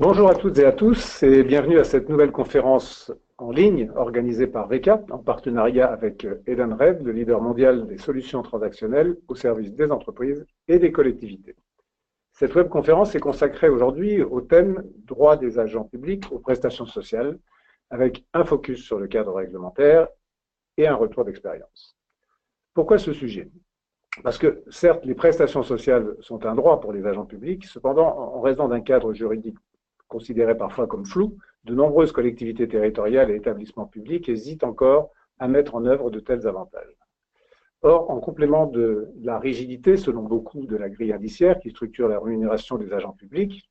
Bonjour à toutes et à tous et bienvenue à cette nouvelle conférence en ligne organisée par VECA en partenariat avec Edenred, le leader mondial des solutions transactionnelles au service des entreprises et des collectivités. Cette webconférence est consacrée aujourd'hui au thème « Droit des agents publics aux prestations sociales » avec un focus sur le cadre réglementaire et un retour d'expérience. Pourquoi ce sujet ? Parce que, certes, les prestations sociales sont un droit pour les agents publics, cependant, en raison d'un cadre juridique considéré parfois comme flou, de nombreuses collectivités territoriales et établissements publics hésitent encore à mettre en œuvre de tels avantages. Or, en complément de la rigidité, selon beaucoup, de la grille indiciaire qui structure la rémunération des agents publics,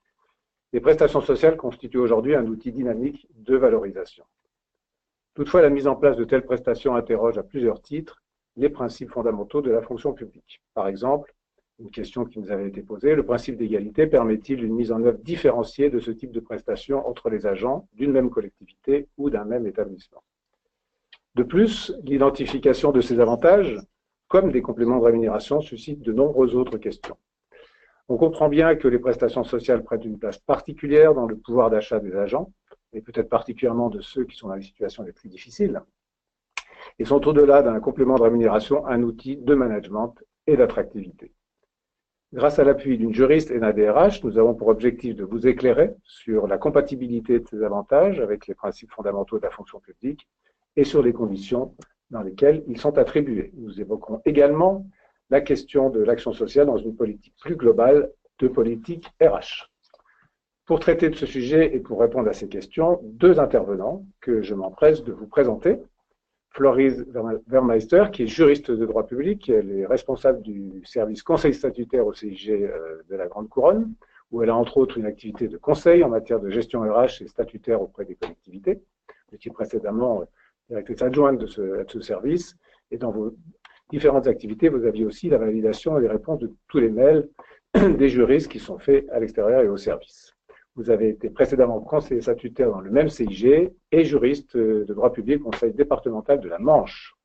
les prestations sociales constituent aujourd'hui un outil dynamique de valorisation. Toutefois, la mise en place de telles prestations interroge à plusieurs titres les principes fondamentaux de la fonction publique. Par exemple, une question qui nous avait été posée, le principe d'égalité permet-il une mise en œuvre différenciée de ce type de prestations entre les agents d'une même collectivité ou d'un même établissement? De plus, l'identification de ces avantages, comme des compléments de rémunération, suscite de nombreuses autres questions. On comprend bien que les prestations sociales prennent une place particulière dans le pouvoir d'achat des agents, et peut-être particulièrement de ceux qui sont dans les situations les plus difficiles, et sont au-delà d'un complément de rémunération un outil de management et d'attractivité. Grâce à l'appui d'une juriste et d'un DRH, nous avons pour objectif de vous éclairer sur la compatibilité de ces avantages avec les principes fondamentaux de la fonction publique et sur les conditions dans lesquelles ils sont attribués. Nous évoquerons également la question de l'action sociale dans une politique plus globale de politique RH. Pour traiter de ce sujet et pour répondre à ces questions, deux intervenants que je m'empresse de vous présenter. Florise Vermeister, qui est juriste de droit public, elle est responsable du service conseil statutaire au CIG de la Grande Couronne, où elle a entre autres une activité de conseil en matière de gestion RH et statutaire auprès des collectivités. Vous étiez précédemment directrice adjointe de ce service, et dans vos différentes activités, vous aviez aussi la validation et les réponses de tous les mails des juristes qui sont faits à l'extérieur et au service. Vous avez été précédemment conseiller statutaire dans le même CIG et juriste de droit public au conseil départemental de la Manche,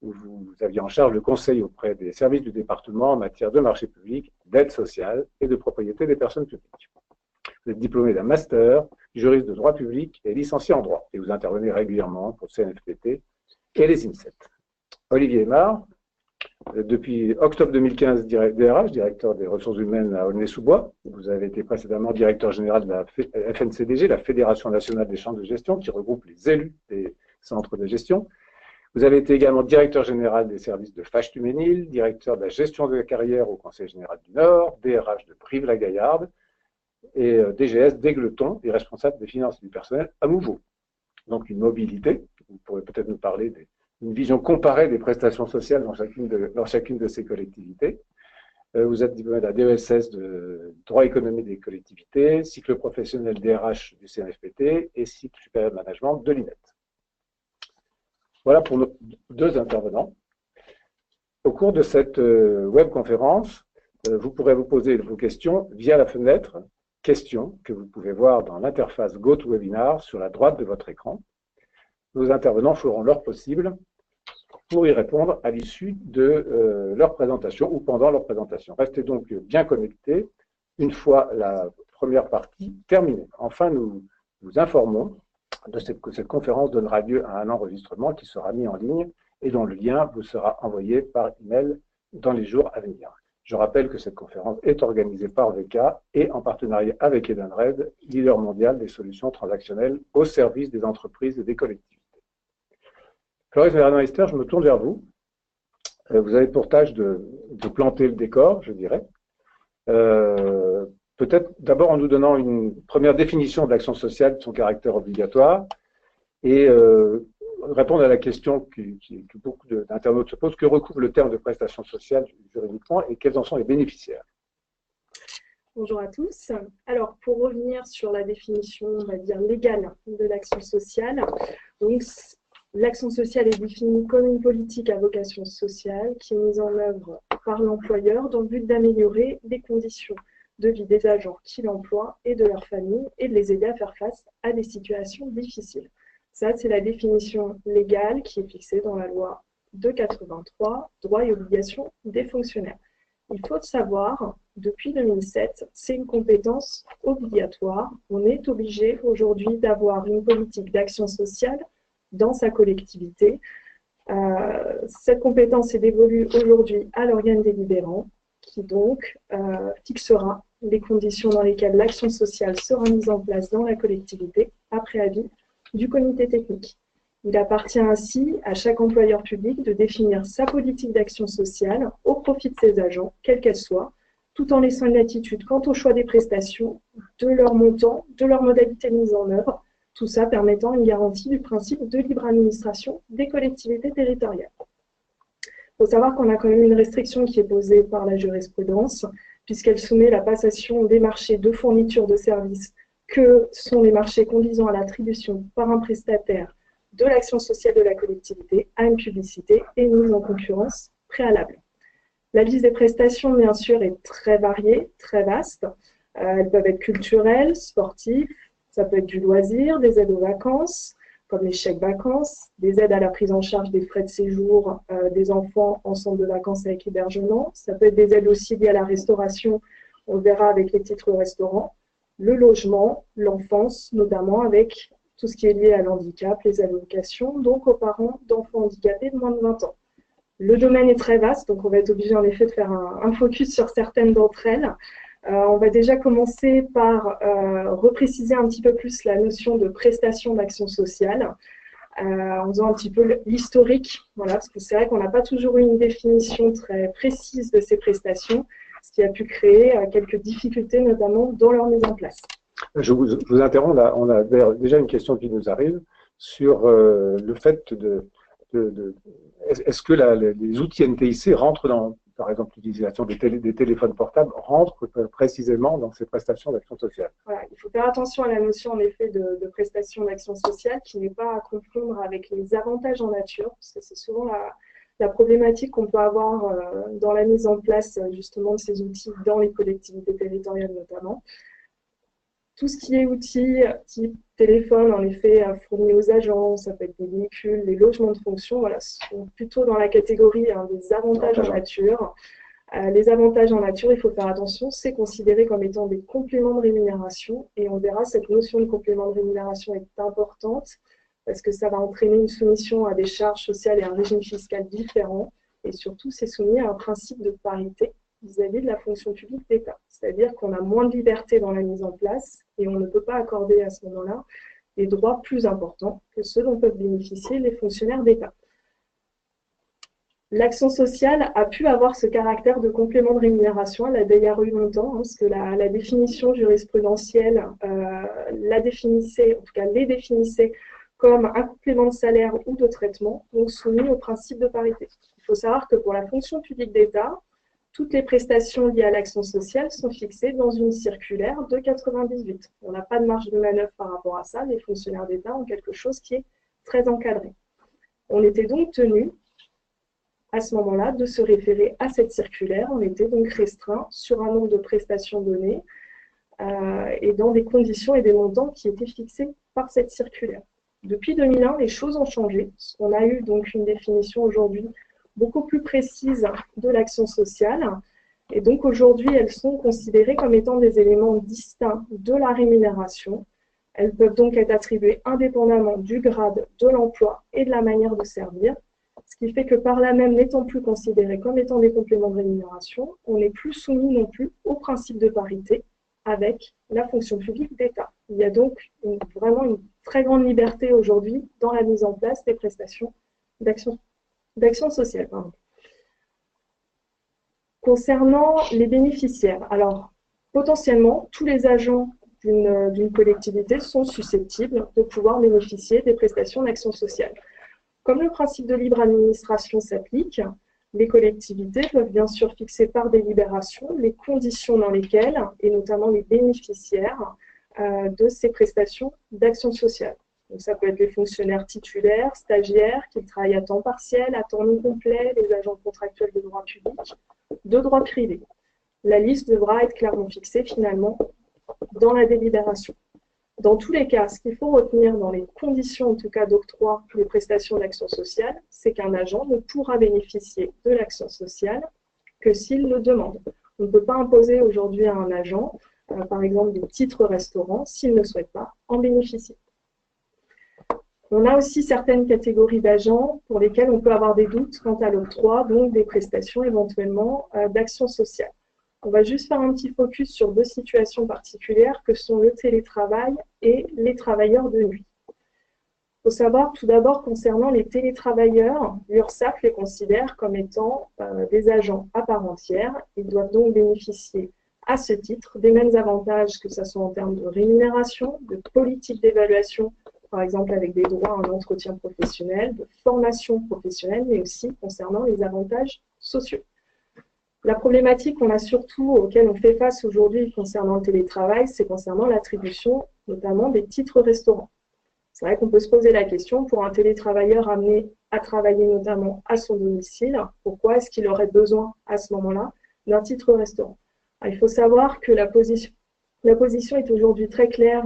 où vous aviez en charge le conseil auprès des services du département en matière de marché public, d'aide sociale et de propriété des personnes publiques. Vous êtes diplômé d'un master, juriste de droit public et licencié en droit, et vous intervenez régulièrement pour le CNFPT et les INSET. Olivier Aymard, depuis octobre 2015, DRH, directeur des ressources humaines à Aulnay-sous-Bois. Vous avez été précédemment directeur général de la FNCDG, la Fédération nationale des centres de gestion, qui regroupe les élus des centres de gestion. Vous avez été également directeur général des services de Fâche-Tuménil, directeur de la gestion de la carrière au Conseil général du Nord, DRH de Brive-la-Gaillarde et DGS d'Aigleton et responsable des finances et du personnel à Mouveau. Donc une mobilité, vous pourrez peut-être nous parler d'une vision comparée des prestations sociales dans chacune de ces collectivités. Vous êtes diplômé de la DESS de droit économique des collectivités, cycle professionnel DRH du CNFPT et cycle supérieur de management de l'INET. Voilà pour nos deux intervenants. Au cours de cette webconférence, vous pourrez vous poser vos questions via la fenêtre questions que vous pouvez voir dans l'interface GoToWebinar sur la droite de votre écran. Nos intervenants feront leur possible pour y répondre à l'issue de leur présentation ou pendant leur présentation. Restez donc bien connectés une fois la première partie terminée. Enfin, nous vous informons que cette conférence donnera lieu à un enregistrement qui sera mis en ligne et dont le lien vous sera envoyé par email dans les jours à venir. Je rappelle que cette conférence est organisée par VECA et en partenariat avec Edenred, leader mondial des solutions transactionnelles au service des entreprises et des collectivités. Florise Vermeister, je me tourne vers vous. Vous avez pour tâche de planter le décor, je dirais. Peut-être d'abord en nous donnant une première définition de l'action sociale, de son caractère obligatoire, et répondre à la question que beaucoup d'internautes se posent, que recouvre le terme de prestation sociale juridiquement et quels en sont les bénéficiaires? Bonjour à tous. Alors, pour revenir sur la définition, on va dire, légale de l'action sociale, donc, l'action sociale est définie comme une politique à vocation sociale qui est mise en œuvre par l'employeur dans le but d'améliorer les conditions de vie des agents qui l'emploient et de leur famille et de les aider à faire face à des situations difficiles. Ça, c'est la définition légale qui est fixée dans la loi de 83, droits et obligations des fonctionnaires. Il faut le savoir, depuis 2007, c'est une compétence obligatoire. On est obligé aujourd'hui d'avoir une politique d'action sociale dans sa collectivité. Cette compétence est dévolue aujourd'hui à l'organe délibérant qui donc fixera les conditions dans lesquelles l'action sociale sera mise en place dans la collectivité après avis du comité technique. Il appartient ainsi à chaque employeur public de définir sa politique d'action sociale au profit de ses agents, quelle qu'elle soit, tout en laissant une latitude quant au choix des prestations, de leur montant, de leur modalité de mise en œuvre, tout ça permettant une garantie du principe de libre administration des collectivités territoriales. Il faut savoir qu'on a quand même une restriction qui est posée par la jurisprudence, puisqu'elle soumet la passation des marchés de fourniture de services que sont les marchés conduisant à l'attribution par un prestataire de l'action sociale de la collectivité à une publicité et une mise en concurrence préalable. La liste des prestations, bien sûr, est très variée, très vaste. Elles peuvent être culturelles, sportives, ça peut être du loisir, des aides aux vacances, comme les chèques vacances, des aides à la prise en charge des frais de séjour des enfants en centre de vacances avec hébergement. Ça peut être des aides aussi liées à la restauration, on le verra avec les titres restaurants, le logement, l'enfance, notamment avec tout ce qui est lié à l'handicap, les allocations, donc aux parents d'enfants handicapés de moins de 20 ans. Le domaine est très vaste, donc on va être obligé en effet de faire un focus sur certaines d'entre elles. On va déjà commencer par repréciser un petit peu plus la notion de prestation d'action sociale, en faisant un petit peu l'historique, voilà, parce que c'est vrai qu'on n'a pas toujours eu une définition très précise de ces prestations, ce qui a pu créer quelques difficultés, notamment dans leur mise en place. Je vous interromps, on a déjà une question qui nous arrive sur le fait est-ce que les outils NTIC rentrent dans, par exemple, l'utilisation des téléphones portables rentre précisément dans ces prestations d'action sociale? Voilà, il faut faire attention à la notion en effet de prestation d'action sociale qui n'est pas à confondre avec les avantages en nature, parce que c'est souvent la problématique qu'on peut avoir dans la mise en place justement de ces outils dans les collectivités territoriales notamment. Tout ce qui est outils type téléphone, en effet, fournis aux agents, ça peut être des véhicules, les logements de fonction, voilà, sont plutôt dans la catégorie des avantages en nature. Les avantages en nature, il faut faire attention, c'est considéré comme étant des compléments de rémunération et on verra cette notion de complément de rémunération est importante parce que ça va entraîner une soumission à des charges sociales et un régime fiscal différent et surtout c'est soumis à un principe de parité vis-à-vis de la fonction publique d'État. C'est-à-dire qu'on a moins de liberté dans la mise en place et on ne peut pas accorder à ce moment-là des droits plus importants que ceux dont peuvent bénéficier les fonctionnaires d'État. L'action sociale a pu avoir ce caractère de complément de rémunération, elle a d'ailleurs eu longtemps, parce que la définition jurisprudentielle la définissait, en tout cas les définissait comme un complément de salaire ou de traitement, donc soumis au principe de parité. Il faut savoir que pour la fonction publique d'État, toutes les prestations liées à l'action sociale sont fixées dans une circulaire de 98. On n'a pas de marge de manœuvre par rapport à ça, les fonctionnaires d'État ont quelque chose qui est très encadré. On était donc tenu à ce moment-là, de se référer à cette circulaire. On était donc restreint sur un nombre de prestations données et dans des conditions et des montants qui étaient fixés par cette circulaire. Depuis 2001, les choses ont changé. On a eu donc une définition aujourd'hui beaucoup plus précise de l'action sociale. Et donc aujourd'hui, elles sont considérées comme étant des éléments distincts de la rémunération. Elles peuvent donc être attribuées indépendamment du grade, de l'emploi et de la manière de servir. Ce qui fait que par là même, n'étant plus considérés comme étant des compléments de rémunération, on n'est plus soumis non plus au principe de parité avec la fonction publique d'État. Il y a donc vraiment une très grande liberté aujourd'hui dans la mise en place des prestations d'action sociale. Concernant les bénéficiaires, alors potentiellement, tous les agents d'une collectivité sont susceptibles de pouvoir bénéficier des prestations d'action sociale. Comme le principe de libre administration s'applique, les collectivités peuvent bien sûr fixer par délibération les conditions dans lesquelles, et notamment les bénéficiaires de ces prestations d'action sociale. Donc, ça peut être les fonctionnaires titulaires, stagiaires, qui travaillent à temps partiel, à temps non complet, les agents contractuels de droit public, de droit privé. La liste devra être clairement fixée finalement dans la délibération. Dans tous les cas, ce qu'il faut retenir dans les conditions, en tout cas d'octroi des prestations d'action sociale, c'est qu'un agent ne pourra bénéficier de l'action sociale que s'il le demande. On ne peut pas imposer aujourd'hui à un agent, par exemple, des titres restaurants s'il ne souhaite pas en bénéficier. On a aussi certaines catégories d'agents pour lesquels on peut avoir des doutes quant à l'octroi, donc des prestations éventuellement d'action sociale. On va juste faire un petit focus sur deux situations particulières que sont le télétravail et les travailleurs de nuit. Il faut savoir tout d'abord concernant les télétravailleurs, l'URSSAF les considère comme étant des agents à part entière. Ils doivent donc bénéficier à ce titre des mêmes avantages que ce soit en termes de rémunération, de politique d'évaluation, par exemple avec des droits à un entretien professionnel, de formation professionnelle, mais aussi concernant les avantages sociaux. La problématique qu'on a surtout auquel on fait face aujourd'hui concernant le télétravail, c'est concernant l'attribution notamment des titres restaurants. C'est vrai qu'on peut se poser la question, pour un télétravailleur amené à travailler notamment à son domicile, pourquoi est-ce qu'il aurait besoin à ce moment-là d'un titre restaurant? Alors, il faut savoir que la position est aujourd'hui très claire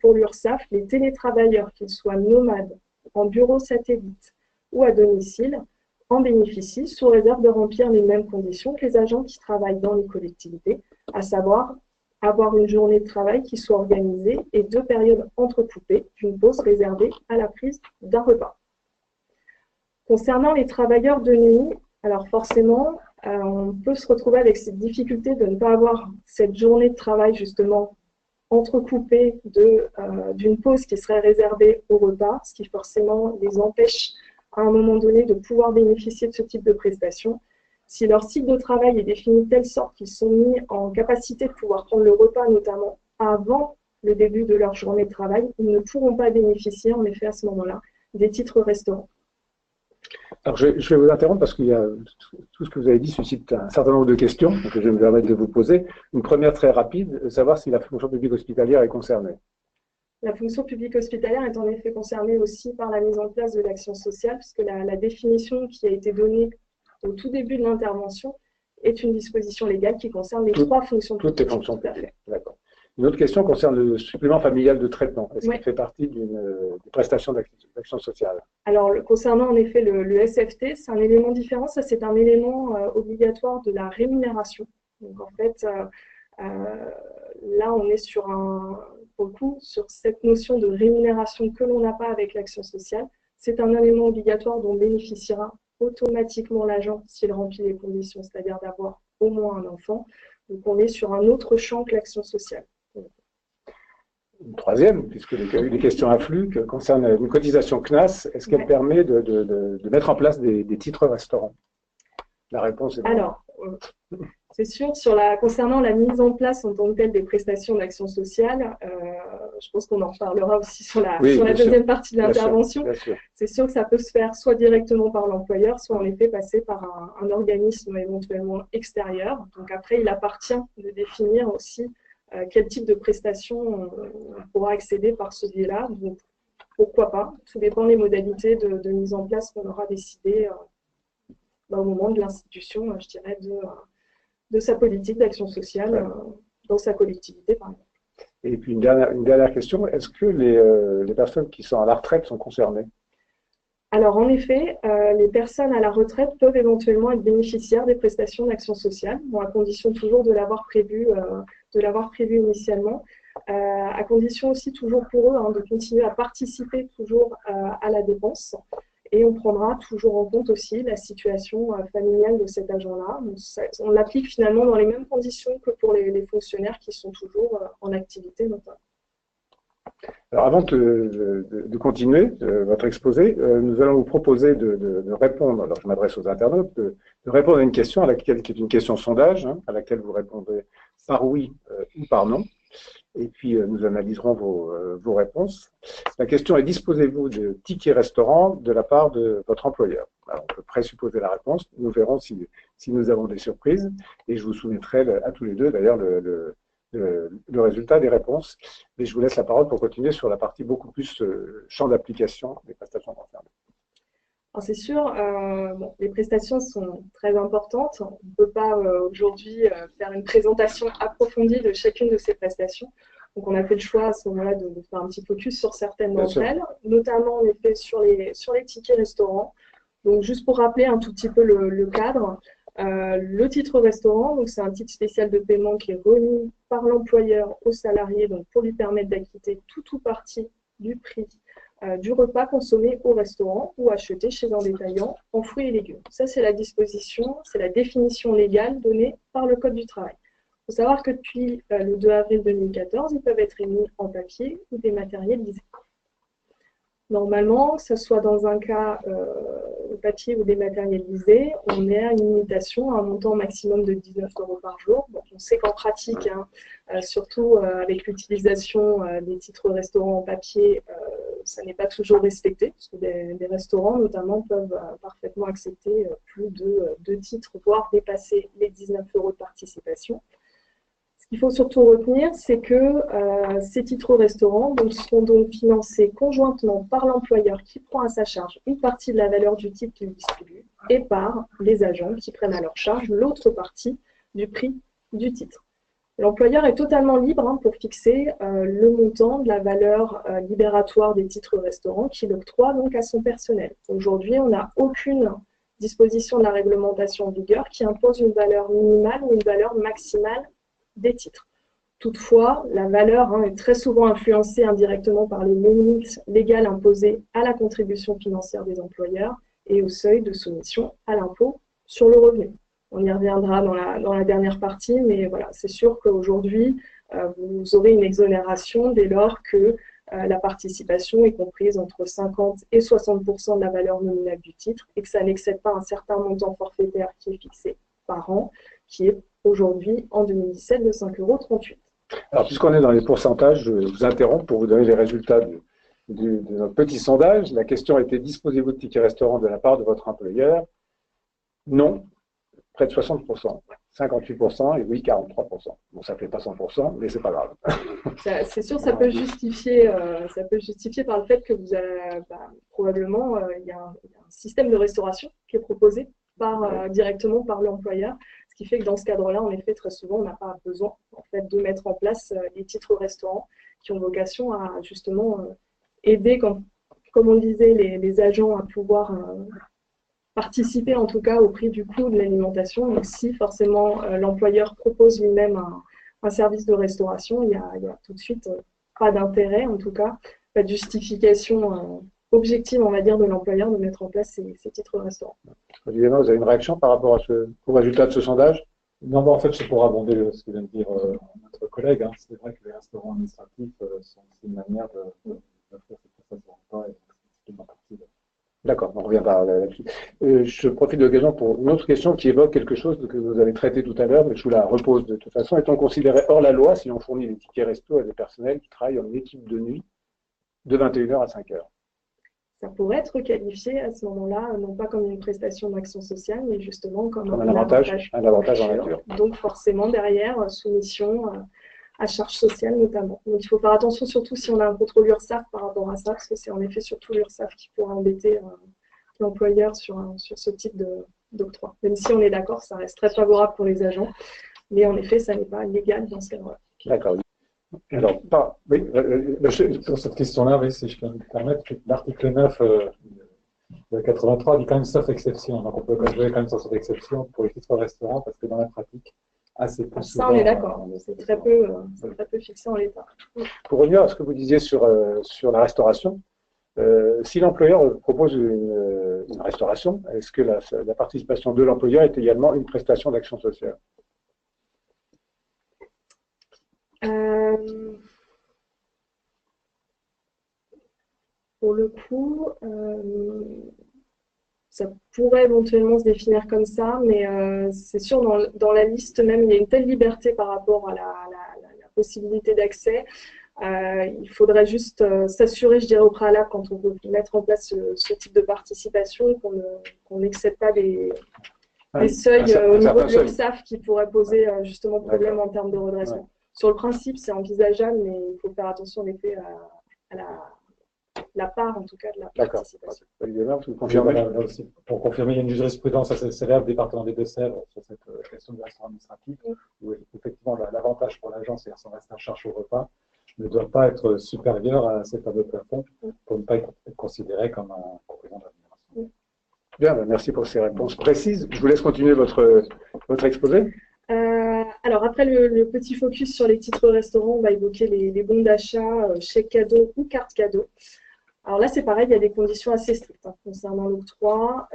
pour l'URSSAF. Les télétravailleurs, qu'ils soient nomades, en bureau satellite ou à domicile, en bénéficient sous réserve de remplir les mêmes conditions que les agents qui travaillent dans les collectivités, à savoir avoir une journée de travail qui soit organisée et 2 périodes entrecoupées d'une pause réservée à la prise d'un repas. Concernant les travailleurs de nuit, alors forcément, on peut se retrouver avec cette difficulté de ne pas avoir cette journée de travail justement entrecoupée d'une pause qui serait réservée au repas, ce qui forcément les empêche à un moment donné de pouvoir bénéficier de ce type de prestations. Si leur cycle de travail est défini de telle sorte qu'ils sont mis en capacité de pouvoir prendre le repas, notamment avant le début de leur journée de travail, ils ne pourront pas bénéficier, en effet, à ce moment-là, des titres restaurants. Alors, je vais vous interrompre parce que tout ce que vous avez dit suscite un certain nombre de questions que je vais me permettre de vous poser. Une première très rapide, savoir si la fonction publique hospitalière est concernée. La fonction publique hospitalière est en effet concernée aussi par la mise en place de l'action sociale, puisque la définition qui a été donnée au tout début de l'intervention est une disposition légale qui concerne les trois fonctions publiques. Toutes les fonctions publiques, d'accord. Une autre question concerne le supplément familial de traitement. Est-ce qu'il fait partie des prestations d'action sociale? Alors, concernant en effet le SFT, c'est un élément différent. Ça, c'est un élément obligatoire de la rémunération. Donc, en fait, là, on est sur pour le coup, sur cette notion de rémunération que l'on n'a pas avec l'action sociale. C'est un élément obligatoire dont bénéficiera automatiquement l'agent s'il remplit les conditions, c'est-à-dire d'avoir au moins un enfant. Donc, on est sur un autre champ que l'action sociale. Une troisième, puisqu'il y a eu des questions affluent, concerne une cotisation CNAS. Est-ce qu'elle permet de mettre en place des titres restaurants? La réponse est non. Alors, c'est sûr, concernant la mise en place en tant que telle des prestations d'action sociale, je pense qu'on en reparlera aussi sur la deuxième partie de l'intervention. C'est sûr que ça peut se faire soit directement par l'employeur, soit en effet passer par un organisme éventuellement extérieur. Donc après, il appartient de définir aussi quel type de prestation on pourra accéder par ce biais-là. Donc pourquoi pas, tout dépend des modalités de mise en place qu'on aura décidé au moment de l'institution, je dirais, de sa politique d'action sociale dans sa collectivité, par exemple. Et puis une dernière question, est-ce que les personnes qui sont à la retraite sont concernées? Alors en effet, les personnes à la retraite peuvent éventuellement être bénéficiaires des prestations d'action sociale, à condition toujours de l'avoir prévu initialement, à condition aussi toujours pour eux de continuer à participer toujours à la dépense. Et on prendra toujours en compte aussi la situation familiale de cet agent-là. On l'applique finalement dans les mêmes conditions que pour les fonctionnaires qui sont toujours en activité notamment. Alors avant de continuer votre exposé, nous allons vous proposer de répondre, alors je m'adresse aux internautes, de répondre à une question qui est une question sondage, à laquelle vous répondrez par oui ou par non. Et puis, nous analyserons vos réponses. La question est, disposez-vous de tickets restaurants de la part de votre employeur? Alors, on peut présupposer la réponse. Nous verrons si nous avons des surprises. Et je vous soumettrai à tous les deux, d'ailleurs, le résultat des réponses. Mais je vous laisse la parole pour continuer sur la partie beaucoup plus champ d'application des prestations concernées. C'est sûr, les prestations sont très importantes. On ne peut pas aujourd'hui faire une présentation approfondie de chacune de ces prestations. Donc, on a fait le choix à ce moment-là de faire un petit focus sur certaines d'entre elles, notamment en effet sur les tickets restaurants. Donc, juste pour rappeler un tout petit peu le cadre, Le titre restaurant, donc c'est un titre spécial de paiement qui est remis par l'employeur au salarié, donc pour lui permettre d'acquitter tout ou partie du prix du repas consommé au restaurant ou acheté chez un détaillant en fruits et légumes. Ça, c'est la disposition, c'est la définition légale donnée par le Code du travail. Il faut savoir que depuis le 2 avril 2014, ils peuvent être émis en papier ou dématérialisés. Normalement, que ce soit dans un cas papier ou dématérialisé, on est à une limitation à un montant maximum de 19 € par jour. Donc, on sait qu'en pratique, surtout avec l'utilisation des titres restaurants en papier, ça n'est pas toujours respecté, parce que des restaurants, notamment, peuvent parfaitement accepter plus de 2 titres, voire dépasser les 19 € de participation. Ce qu'il faut surtout retenir, c'est que ces titres restaurants seront donc financés conjointement par l'employeur qui prend à sa charge une partie de la valeur du titre qu'il distribue et par les agents qui prennent à leur charge l'autre partie du prix du titre. L'employeur est totalement libre pour fixer le montant de la valeur libératoire des titres restaurants qu'il octroie donc à son personnel. Aujourd'hui, on n'a aucune disposition de la réglementation en vigueur qui impose une valeur minimale ou une valeur maximale des titres. Toutefois, la valeur est très souvent influencée indirectement par les limites légales imposées à la contribution financière des employeurs et au seuil de soumission à l'impôt sur le revenu. On y reviendra dans la dernière partie, mais voilà, c'est sûr qu'aujourd'hui, vous aurez une exonération dès lors que la participation est comprise entre 50 et 60% de la valeur nominale du titre et que ça n'excède pas un certain montant forfaitaire qui est fixé par an, qui est aujourd'hui, en 2017, de 5,38 €. Alors, puisqu'on est dans les pourcentages, je vous interromps pour vous donner les résultats de notre petit sondage. La question a été: disposez-vous de tickets restaurant de la part de votre employeur? Non, près de 60%, 58% et oui, 43%. Bon, ça ne fait pas 100%, mais c'est pas grave. C'est sûr, ça peut justifier par le fait que vous avez, probablement, il y a un système de restauration qui est proposé directement par l'employeur. Ce qui fait que dans ce cadre-là, en effet, très souvent, on n'a pas besoin en fait, de mettre en place les titres restaurants qui ont vocation à justement aider, comme on le disait, les agents à pouvoir participer en tout cas au prix du coût de l'alimentation. Donc si forcément l'employeur propose lui-même un service de restauration, il y a tout de suite pas d'intérêt, en tout cas, pas de justification objective, on va dire, de l'employeur de mettre en place ces titres restaurants. Évidemment, vous avez une réaction par rapport au résultat de ce sondage? Non, en fait, c'est pour abonder ce que vient de dire notre collègue. C'est vrai que les restaurants administratifs sont aussi une manière d'offrir cette prestation de repas et c'est une partie. D'accord, on reviendra là-dessus. Je profite de l'occasion pour une autre question qui évoque quelque chose que vous avez traité tout à l'heure, mais je vous la repose de toute façon. Est-on considéré hors la loi si on fournit des tickets resto à des personnels qui travaillent en équipe de nuit de 21 h à 5 h? Ça pourrait être qualifié à ce moment-là, non pas comme une prestation d'action sociale, mais justement comme un avantage en nature. Donc forcément derrière, soumission à charge sociale notamment. Donc il faut faire attention surtout si on a un contrôle URSSAF par rapport à ça, parce que c'est en effet surtout l'URSSAF qui pourra embêter l'employeur sur ce type d'octroi. Même si on est d'accord, ça reste très favorable pour les agents, mais en effet, ça n'est pas légal dans ce cas-là. D'accord. Alors, oui, sur cette question-là, oui, si je peux me permettre, l'article 9 de 83 dit quand même sauf exception. Donc on peut jouer quand même sur cette exception pour les titres restaurants, parce que dans la pratique, assez peu souvent. Ça, on est d'accord, c'est très peu fixé en l'état. Pour revenir à ce que vous disiez sur la restauration, si l'employeur propose une restauration, est-ce que la participation de l'employeur est également une prestation d'action sociale? Pour le coup, ça pourrait éventuellement se définir comme ça, mais c'est sûr, dans la liste même, il y a une telle liberté par rapport à la possibilité d'accès. Il faudrait juste s'assurer, je dirais, au préalable, quand on veut mettre en place ce type de participation, qu'on n'excède pas des seuils au niveau de l'URSSAF qui pourraient poser justement problème en termes de redressement. Ouais. Sur le principe, c'est envisageable, mais il faut faire attention en effet à la part, en tout cas, de la participation. Pour confirmer, il y a une jurisprudence assez célèbre des départements des Deux-Sèvres sur cette question du restaurant administratif, où effectivement l'avantage pour l'agent, c'est-à-dire son reste à charge au repas, ne doit pas être supérieur à cet fameux plafond pour ne pas être considéré comme un complément d'administration. Bien, ben, merci pour ces réponses précises. Je vous laisse continuer votre exposé. Alors, après le petit focus sur les titres restaurants, on va évoquer les bons d'achat, chèques cadeaux ou cartes cadeaux. Alors là, c'est pareil, il y a des conditions assez strictes concernant l'octroi.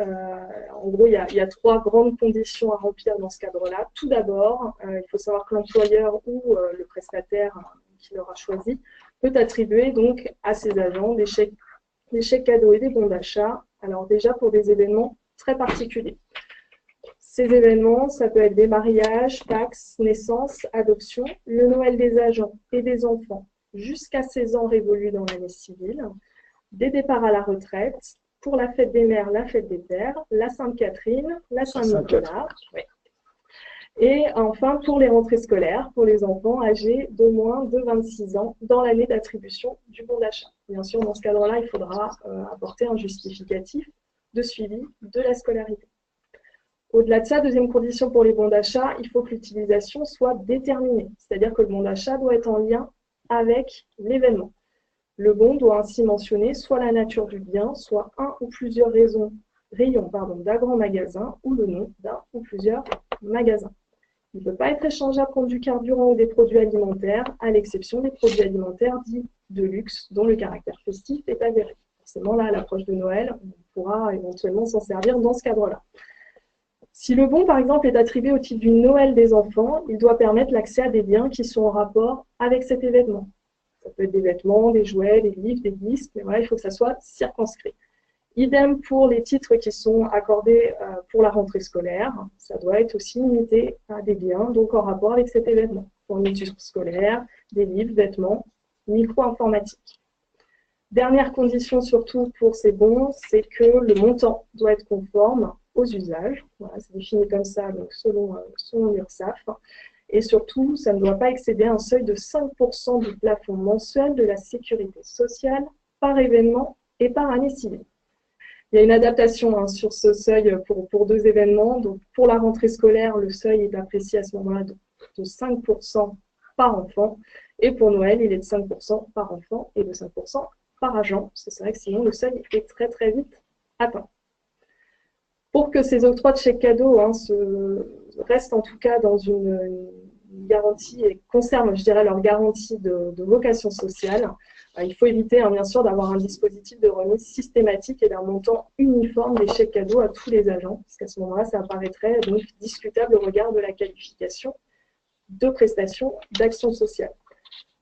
En gros, il y a 3 grandes conditions à remplir dans ce cadre-là. Tout d'abord, il faut savoir que l'employeur ou le prestataire qui l'aura choisi peut attribuer donc à ses agents des chèques cadeaux et des bons d'achat. Alors déjà pour des événements très particuliers. Ces événements, ça peut être des mariages, Pâques, naissances, adoptions, le Noël des agents et des enfants jusqu'à 16 ans révolus dans l'année civile, des départs à la retraite, pour la fête des mères, la fête des pères, la Sainte-Catherine, la Saint-Nicolas. Et enfin, pour les rentrées scolaires, pour les enfants âgés de moins de 26 ans dans l'année d'attribution du bon d'achat. Bien sûr, dans ce cadre-là, il faudra apporter un justificatif de suivi de la scolarité. Au-delà de ça, deuxième condition pour les bons d'achat, il faut que l'utilisation soit déterminée. C'est-à-dire que le bon d'achat doit être en lien avec l'événement. Le bon doit ainsi mentionner soit la nature du bien, soit un ou plusieurs rayons d'un grand magasin ou le nom d'un ou plusieurs magasins. Il ne peut pas être échangé contre du carburant ou des produits alimentaires, à l'exception des produits alimentaires dits de luxe, dont le caractère festif est avéré. Forcément, là, à l'approche de Noël, on pourra éventuellement s'en servir dans ce cadre-là. Si le bon, par exemple, est attribué au titre du Noël des enfants, il doit permettre l'accès à des biens qui sont en rapport avec cet événement. Ça peut être des vêtements, des jouets, des livres, des disques, mais voilà, il faut que ça soit circonscrit. Idem pour les titres qui sont accordés pour la rentrée scolaire, ça doit être aussi limité à des biens donc en rapport avec cet événement. Fourniture scolaire, des livres, vêtements, micro-informatique. Dernière condition surtout pour ces bons, c'est que le montant doit être conforme aux usages. Voilà, c'est défini comme ça donc selon l'URSSAF. Et surtout, ça ne doit pas excéder un seuil de 5% du plafond mensuel de la sécurité sociale par événement et par année civile. Il y a une adaptation sur ce seuil pour 2 événements. Donc, pour la rentrée scolaire, le seuil est apprécié à ce moment-là de 5% par enfant. Et pour Noël, il est de 5% par enfant et de 5% par agent. C'est vrai que sinon, le seuil est très très vite atteint. Pour que ces octrois de chèques cadeaux restent en tout cas dans une garantie et conservent, je dirais, leur garantie de vocation sociale, il faut éviter, bien sûr, d'avoir un dispositif de remise systématique et d'un montant uniforme des chèques cadeaux à tous les agents, parce qu'à ce moment-là, ça apparaîtrait donc discutable au regard de la qualification de prestation d'action sociale.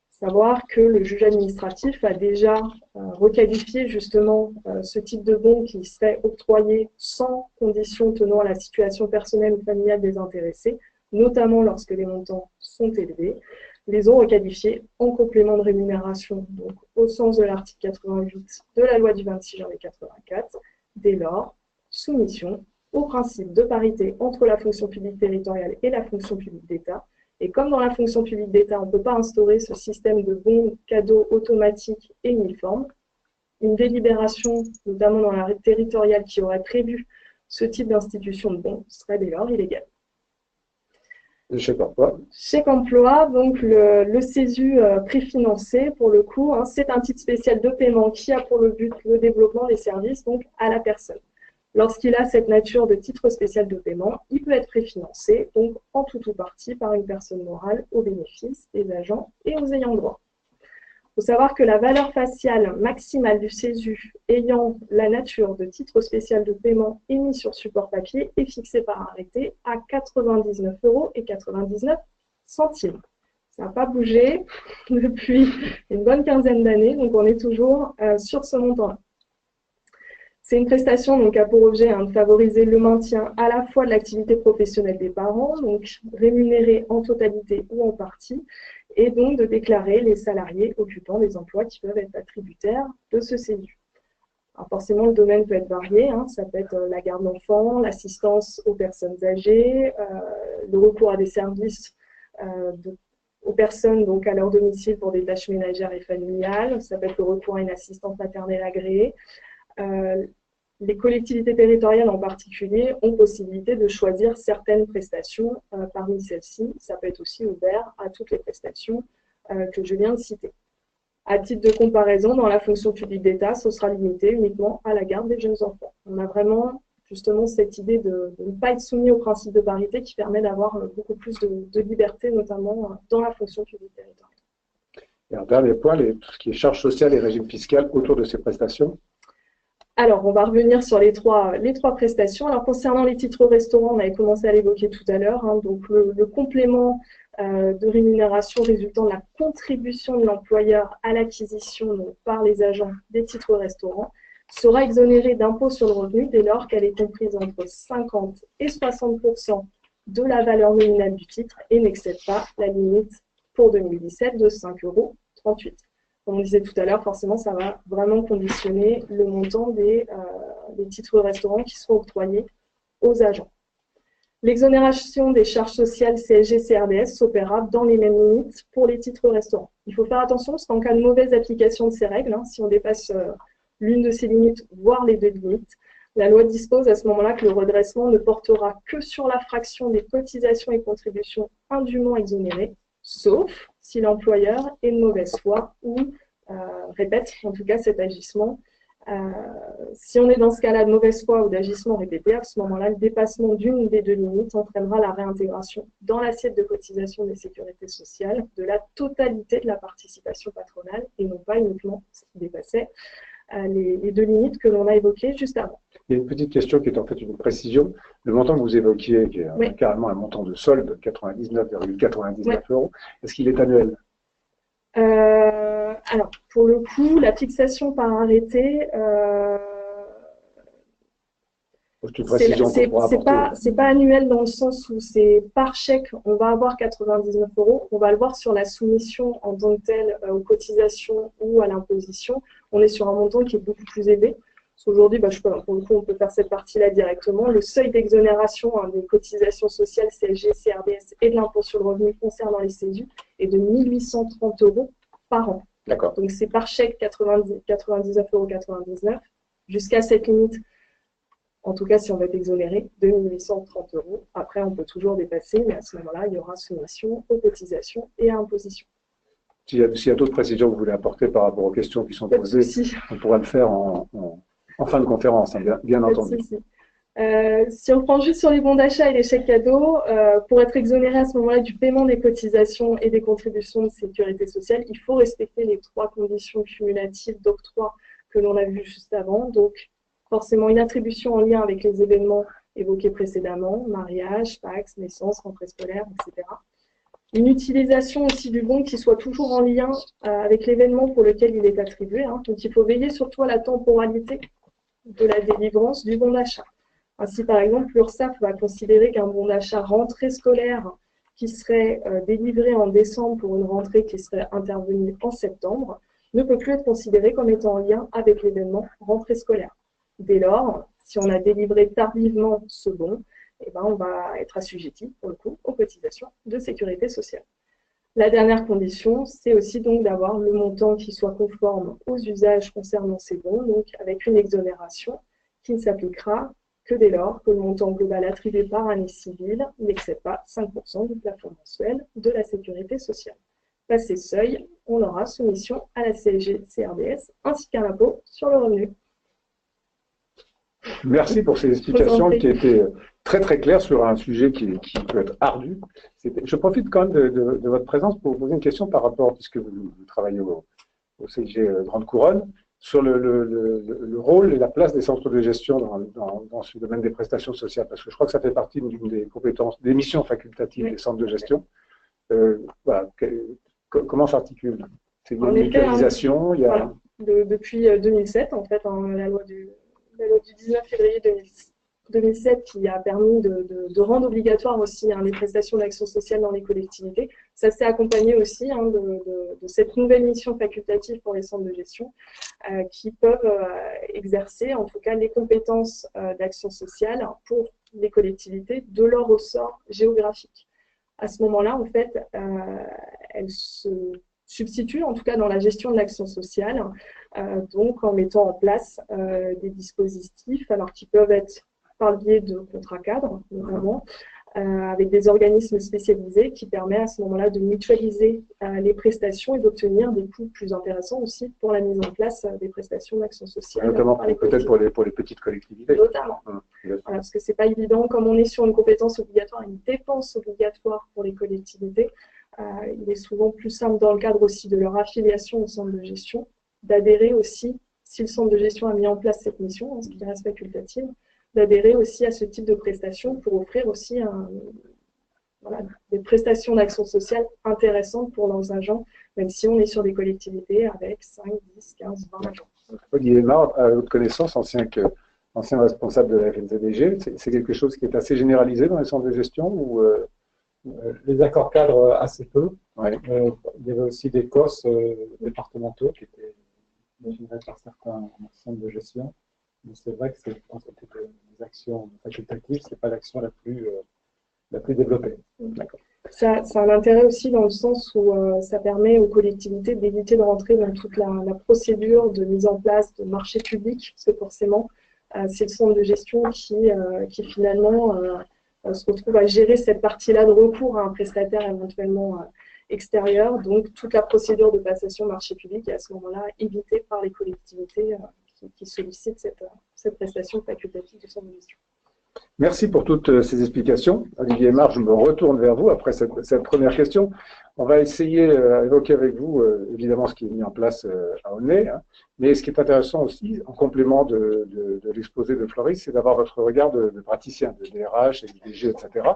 Savoir que le juge administratif a déjà requalifié justement ce type de bon qui serait octroyé sans condition tenant à la situation personnelle ou familiale des intéressés, notamment lorsque les montants sont élevés, les ont requalifiés en complément de rémunération, donc au sens de l'article 88 de la loi du 26 janvier 84, dès lors, soumission au principe de parité entre la fonction publique territoriale et la fonction publique d'État. Et comme dans la fonction publique d'État, on ne peut pas instaurer ce système de bons cadeaux automatiques et uniformes, une délibération, notamment dans la territoriale, qui aurait prévu ce type d'institution de bons serait dès lors illégale. Le chèque emploi. Chèque emploi, donc le CESU préfinancé, pour le coup, c'est un titre spécial de paiement qui a pour le but le développement des services donc à la personne. Lorsqu'il a cette nature de titre spécial de paiement, il peut être préfinancé, donc en tout ou partie par une personne morale au bénéfice des agents et aux ayants droit. Il faut savoir que la valeur faciale maximale du CESU ayant la nature de titre spécial de paiement émis sur support papier est fixée par arrêté à 99,99 €. Ça n'a pas bougé depuis une bonne quinzaine d'années, donc on est toujours sur ce montant-là. C'est une prestation donc, qui a pour objet de favoriser le maintien à la fois de l'activité professionnelle des parents, donc rémunérés en totalité ou en partie, et donc de déclarer les salariés occupant des emplois qui peuvent être attributaires de ce CESU. Alors forcément, le domaine peut être varié, ça peut être la garde d'enfants, l'assistance aux personnes âgées, le recours à des services aux personnes donc, à leur domicile pour des tâches ménagères et familiales, ça peut être le recours à une assistante maternelle agréée. Les collectivités territoriales en particulier ont possibilité de choisir certaines prestations parmi celles-ci. Ça peut être aussi ouvert à toutes les prestations que je viens de citer. À titre de comparaison, dans la fonction publique d'État, ce sera limité uniquement à la garde des jeunes enfants. On a vraiment justement cette idée de ne pas être soumis au principe de parité qui permet d'avoir beaucoup plus de liberté, notamment dans la fonction publique territoriale. Et un dernier point, tout ce qui est charges sociales et régime fiscal autour de ces prestations. Alors, on va revenir sur les trois prestations. Alors, concernant les titres restaurants, on avait commencé à l'évoquer tout à l'heure. Donc, le complément de rémunération résultant de la contribution de l'employeur à l'acquisition par les agents des titres restaurants sera exonérée d'impôt sur le revenu dès lors qu'elle est comprise entre 50 et 60% de la valeur nominale du titre et n'excède pas la limite pour 2017 de 5,38 €. Comme on disait tout à l'heure, forcément, ça va vraiment conditionner le montant des titres restaurants qui seront octroyés aux agents. L'exonération des charges sociales CSG, CRDS s'opérera dans les mêmes limites pour les titres restaurants. Il faut faire attention parce qu'en cas de mauvaise application de ces règles, si on dépasse l'une de ces limites, voire les deux limites, la loi dispose à ce moment-là que le redressement ne portera que sur la fraction des cotisations et contributions indûment exonérées, sauf si l'employeur est de mauvaise foi ou répète en tout cas cet agissement. Si on est dans ce cas-là de mauvaise foi ou d'agissement répété, à ce moment-là, le dépassement d'une des deux limites entraînera la réintégration dans l'assiette de cotisation des sécurités sociales de la totalité de la participation patronale et non pas uniquement ce qui dépassait les deux limites que l'on a évoquées juste avant. Il y a une petite question qui est en fait une précision. Le montant que vous évoquiez, qui est carrément un montant de solde, 99,99 €, est-ce qu'il est annuel? Alors, pour le coup, la fixation par arrêté, c'est pas annuel dans le sens où c'est par chèque, on va avoir 99 €. On va le voir sur la soumission en tant que telle aux cotisations ou à l'imposition. On est sur un montant qui est beaucoup plus élevé. Aujourd'hui, pour le coup, on peut faire cette partie-là directement. Le seuil d'exonération des cotisations sociales, CSG, CRDS et de l'impôt sur le revenu concernant les CESU est de 1 830 € par an. D'accord. Donc, c'est par chèque 99,99 € jusqu'à cette limite. En tout cas, si on va être exonéré, 2 830 €. Après, on peut toujours dépasser, mais à ce moment-là, il y aura soumission aux cotisations et à imposition. S'il y a d'autres précisions que vous voulez apporter par rapport aux questions qui sont posées, on pourra le faire en fin de conférence, bien entendu. Si on prend juste sur les bons d'achat et les chèques cadeaux, pour être exonéré à ce moment-là du paiement des cotisations et des contributions de sécurité sociale, il faut respecter les 3 conditions cumulatives d'octroi que l'on a vues juste avant. Donc, forcément, une attribution en lien avec les événements évoqués précédemment, mariage, Pacs, naissance, rentrée scolaire, etc. Une utilisation aussi du bon qui soit toujours en lien avec l'événement pour lequel il est attribué. Donc, il faut veiller surtout à la temporalité de la délivrance du bon d'achat. Ainsi, par exemple, l'URSSAF va considérer qu'un bon d'achat rentrée scolaire qui serait délivré en décembre pour une rentrée qui serait intervenue en septembre ne peut plus être considéré comme étant en lien avec l'événement rentrée scolaire. Dès lors, si on a délivré tardivement ce bon, on va être assujetti, pour le coup, aux cotisations de sécurité sociale. La dernière condition, c'est aussi donc d'avoir le montant qui soit conforme aux usages concernant ces bons, donc avec une exonération qui ne s'appliquera que dès lors que le montant global attribué par année civile n'excède pas 5% du plafond mensuel de la sécurité sociale. Passé ce seuil, on aura soumission à la CSG, CRDS ainsi qu'à l'impôt sur le revenu. Merci pour ces explications qui étaient très très claires sur un sujet qui peut être ardu. Je profite quand même de votre présence pour vous poser une question par rapport, puisque vous travaillez au CIG Grande Couronne, sur le rôle et la place des centres de gestion dans ce domaine des prestations sociales, parce que je crois que ça fait partie d'une des compétences, des missions facultatives des centres de gestion. Comment s'articule? C'est une mutualisation, depuis 2007, en fait, la loi du 19 février 2007 qui a permis de rendre obligatoire aussi les prestations d'action sociale dans les collectivités. Ça s'est accompagné aussi de cette nouvelle mission facultative pour les centres de gestion qui peuvent exercer en tout cas les compétences d'action sociale pour les collectivités de leur ressort géographique. À ce moment-là, en fait, elles se substituent, en tout cas dans la gestion de l'action sociale, donc en mettant en place des dispositifs, alors qui peuvent être par le biais de contrats cadres, notamment, avec des organismes spécialisés qui permet à ce moment-là de mutualiser les prestations et d'obtenir des coûts plus intéressants aussi pour la mise en place des prestations d'action sociale. Notamment peut-être pour les petites collectivités. Notamment. Voilà, parce que ce n'est pas évident, comme on est sur une compétence obligatoire, une dépense obligatoire pour les collectivités, il est souvent plus simple dans le cadre aussi de leur affiliation au centre de gestion, d'adhérer aussi, si le centre de gestion a mis en place cette mission, hein, ce qui reste facultatif, d'adhérer aussi à ce type de prestations pour offrir aussi voilà, des prestations d'action sociale intéressantes pour leurs agents, même si on est sur des collectivités avec 5, 10, 15, 20 agents. Olivier Aymard, à votre connaissance, ancien responsable de la FNZDG, c'est quelque chose qui est assez généralisé dans les centres de gestion ou les accords cadres, assez peu. Ouais. Il y avait aussi des COS départementaux qui étaient gérés par certains centres de gestion. Mais c'est vrai que quand c'était des actions facultatives, ce n'est pas l'action la plus développée. Ça a un intérêt aussi dans le sens où ça permet aux collectivités d'éviter de rentrer dans toute la procédure de mise en place de marchés publics, parce que forcément, c'est le centre de gestion qui finalement se retrouve à gérer cette partie-là de recours à un prestataire éventuellement extérieur. Donc, toute la procédure de passation marché public est à ce moment-là évitée par les collectivités qui sollicitent cette prestation facultative du centre de gestion. Merci pour toutes ces explications. Olivier Aymard, je me retourne vers vous après cette première question. On va essayer d'évoquer avec vous, évidemment, ce qui est mis en place à Aulnay, hein, mais ce qui est intéressant aussi, en complément de l'exposé de Floris, c'est d'avoir votre regard de praticien, de DRH, DG, etc.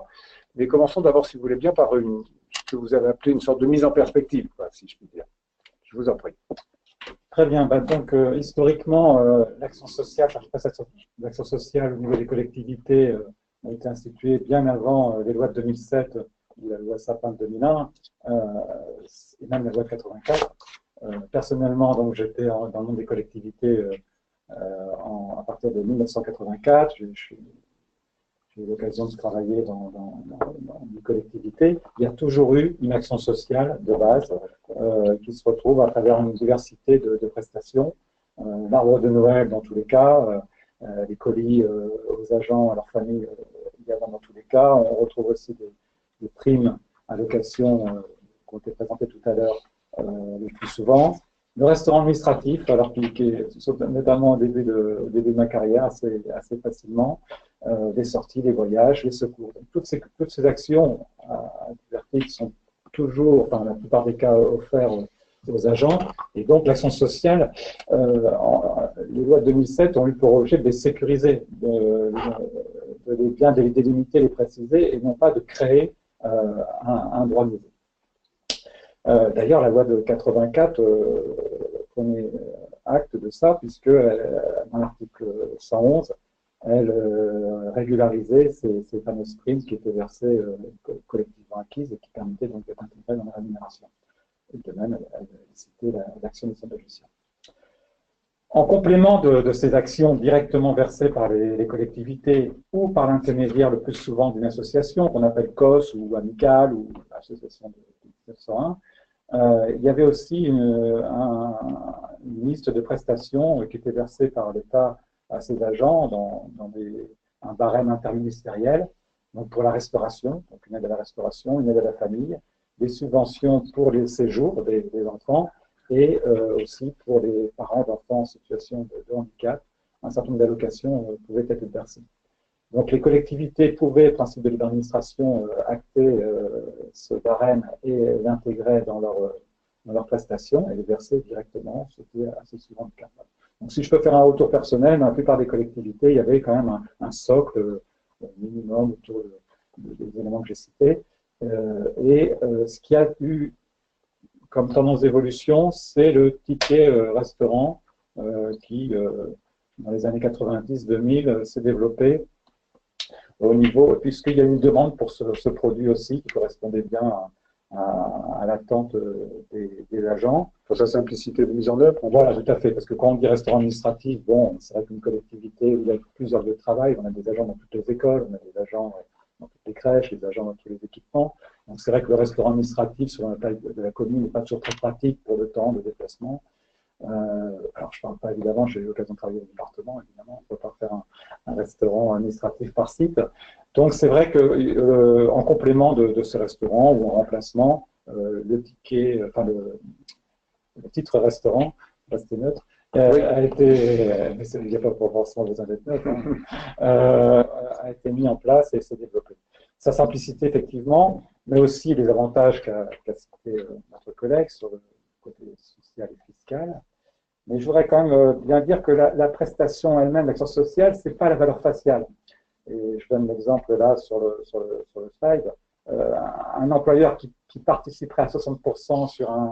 Mais commençons d'abord, si vous voulez bien, par ce que vous avez appelé une sorte de mise en perspective, quoi, si je puis dire. Je vous en prie. Très bien. Donc, historiquement, l'action sociale, l'action sociale au niveau des collectivités a été instituée bien avant les lois de 2007 ou la loi Sapin de 2001 et même la loi de 84. Personnellement, donc, j'étais dans le monde des collectivités à partir de 1984. J'ai eu l'occasion de travailler dans une collectivité. Il y a toujours eu une action sociale de base qui se retrouve à travers une diversité de prestations. L'arbre de Noël dans tous les cas, les colis aux agents, à leurs familles également dans tous les cas. On retrouve aussi des primes à location qui ont été présentées tout à l'heure le plus souvent. Le restaurant administratif, alors notamment au début de ma carrière, assez facilement, les sorties, les voyages, les secours. Donc, toutes ces actions à divertir sont toujours, enfin la plupart des cas, offerts aux agents. Et donc l'action sociale, les lois de 2007 ont eu pour objet de les sécuriser, de bien les délimiter, les préciser, et non pas de créer un droit nouveau. D'ailleurs, la loi de 84 prenait acte de ça, puisque dans l'article 111, elle régularisait ces fameuses primes qui étaient versées collectivement acquises et qui permettaient donc d'être intégrées dans la rémunération. Et de même, elle citait l'action des centres de gestion. En complément de ces actions directement versées par les collectivités ou par l'intermédiaire le plus souvent d'une association qu'on appelle COS ou amicale ou association de 1901, il y avait aussi une liste de prestations qui étaient versées par l'État à ses agents dans un barème interministériel, donc pour la restauration, donc une aide à la restauration, une aide à la famille, des subventions pour les séjours des enfants et aussi pour les parents d'enfants en situation de handicap, un certain nombre d'allocations pouvaient être versées. Donc les collectivités pouvaient, principe de libre administration, acter ce barème et l'intégrer dans leur prestation et les verser directement, c'était assez souvent le cas. Donc si je peux faire un retour personnel, dans la plupart des collectivités, il y avait quand même un socle minimum autour des éléments que j'ai cités. Ce qui a eu comme tendance d'évolution, c'est le ticket restaurant qui, dans les années 90-2000, s'est développé au niveau, puisqu'il y a eu une demande pour ce produit aussi qui correspondait bien à l'attente des agents. Pour sa simplicité de mise en œuvre. Voilà, tout à fait, parce que quand on dit restaurant administratif, bon, c'est vrai qu'une collectivité où il y a plusieurs lieux de travail, on a des agents dans toutes les écoles, on a des agents dans toutes les crèches, des agents dans tous les équipements. Donc c'est vrai que le restaurant administratif, selon la taille de la commune, n'est pas toujours très pratique pour le temps de déplacement. Alors je ne parle pas évidemment, j'ai eu l'occasion de travailler au département, évidemment, on ne peut pas faire un restaurant administratif par site. Donc c'est vrai que en complément de ces restaurants ou en remplacement, le ticket, enfin le titre restaurant, restez neutre, a été, mais il n'y a pas forcément besoin d'être neutre, a été mis en place et s'est développé. Sa simplicité, effectivement, mais aussi les avantages qu'a cité notre collègue sur le côté social et fiscal. Mais je voudrais quand même bien dire que la prestation elle-même, l'action sociale, ce n'est pas la valeur faciale. Et je donne l'exemple là sur le slide. Un employeur qui participerait à 60%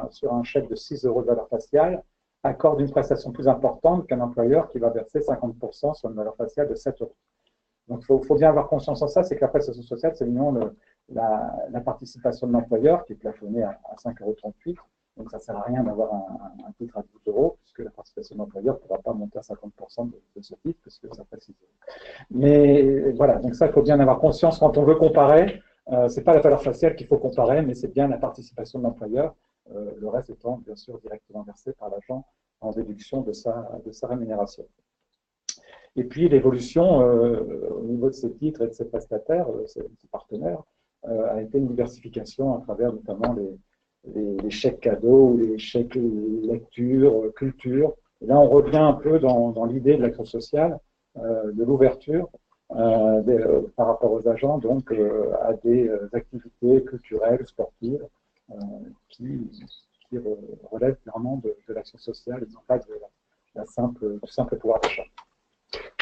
sur un chèque de 6 € de valeur faciale accorde une prestation plus importante qu'un employeur qui va verser 50% sur une valeur faciale de 7 €. Donc il faut bien avoir conscience de ça, c'est que la prestation sociale, c'est uniquement la participation de l'employeur qui est plafonnée à 5,38 €. Donc ça ne sert à rien d'avoir un titre à 12 €, puisque la participation de l'employeur ne pourra pas monter à 50% de ce titre, puisque ça fait 6 €. Mais voilà, donc ça, il faut bien avoir conscience quand on veut comparer. Ce n'est pas la valeur faciale qu'il faut comparer, mais c'est bien la participation de l'employeur, le reste étant bien sûr directement versé par l'agent en déduction de sa rémunération. Et puis l'évolution au niveau de ces titres et de ces prestataires, ces partenaires, a été une diversification à travers notamment les chèques cadeaux ou les chèques lecture, culture. Et là, on revient un peu dans l'idée de l'action sociale, de l'ouverture par rapport aux agents, donc à des activités culturelles, sportives, qui relèvent clairement de l'action sociale et non pas du simple pouvoir d'achat.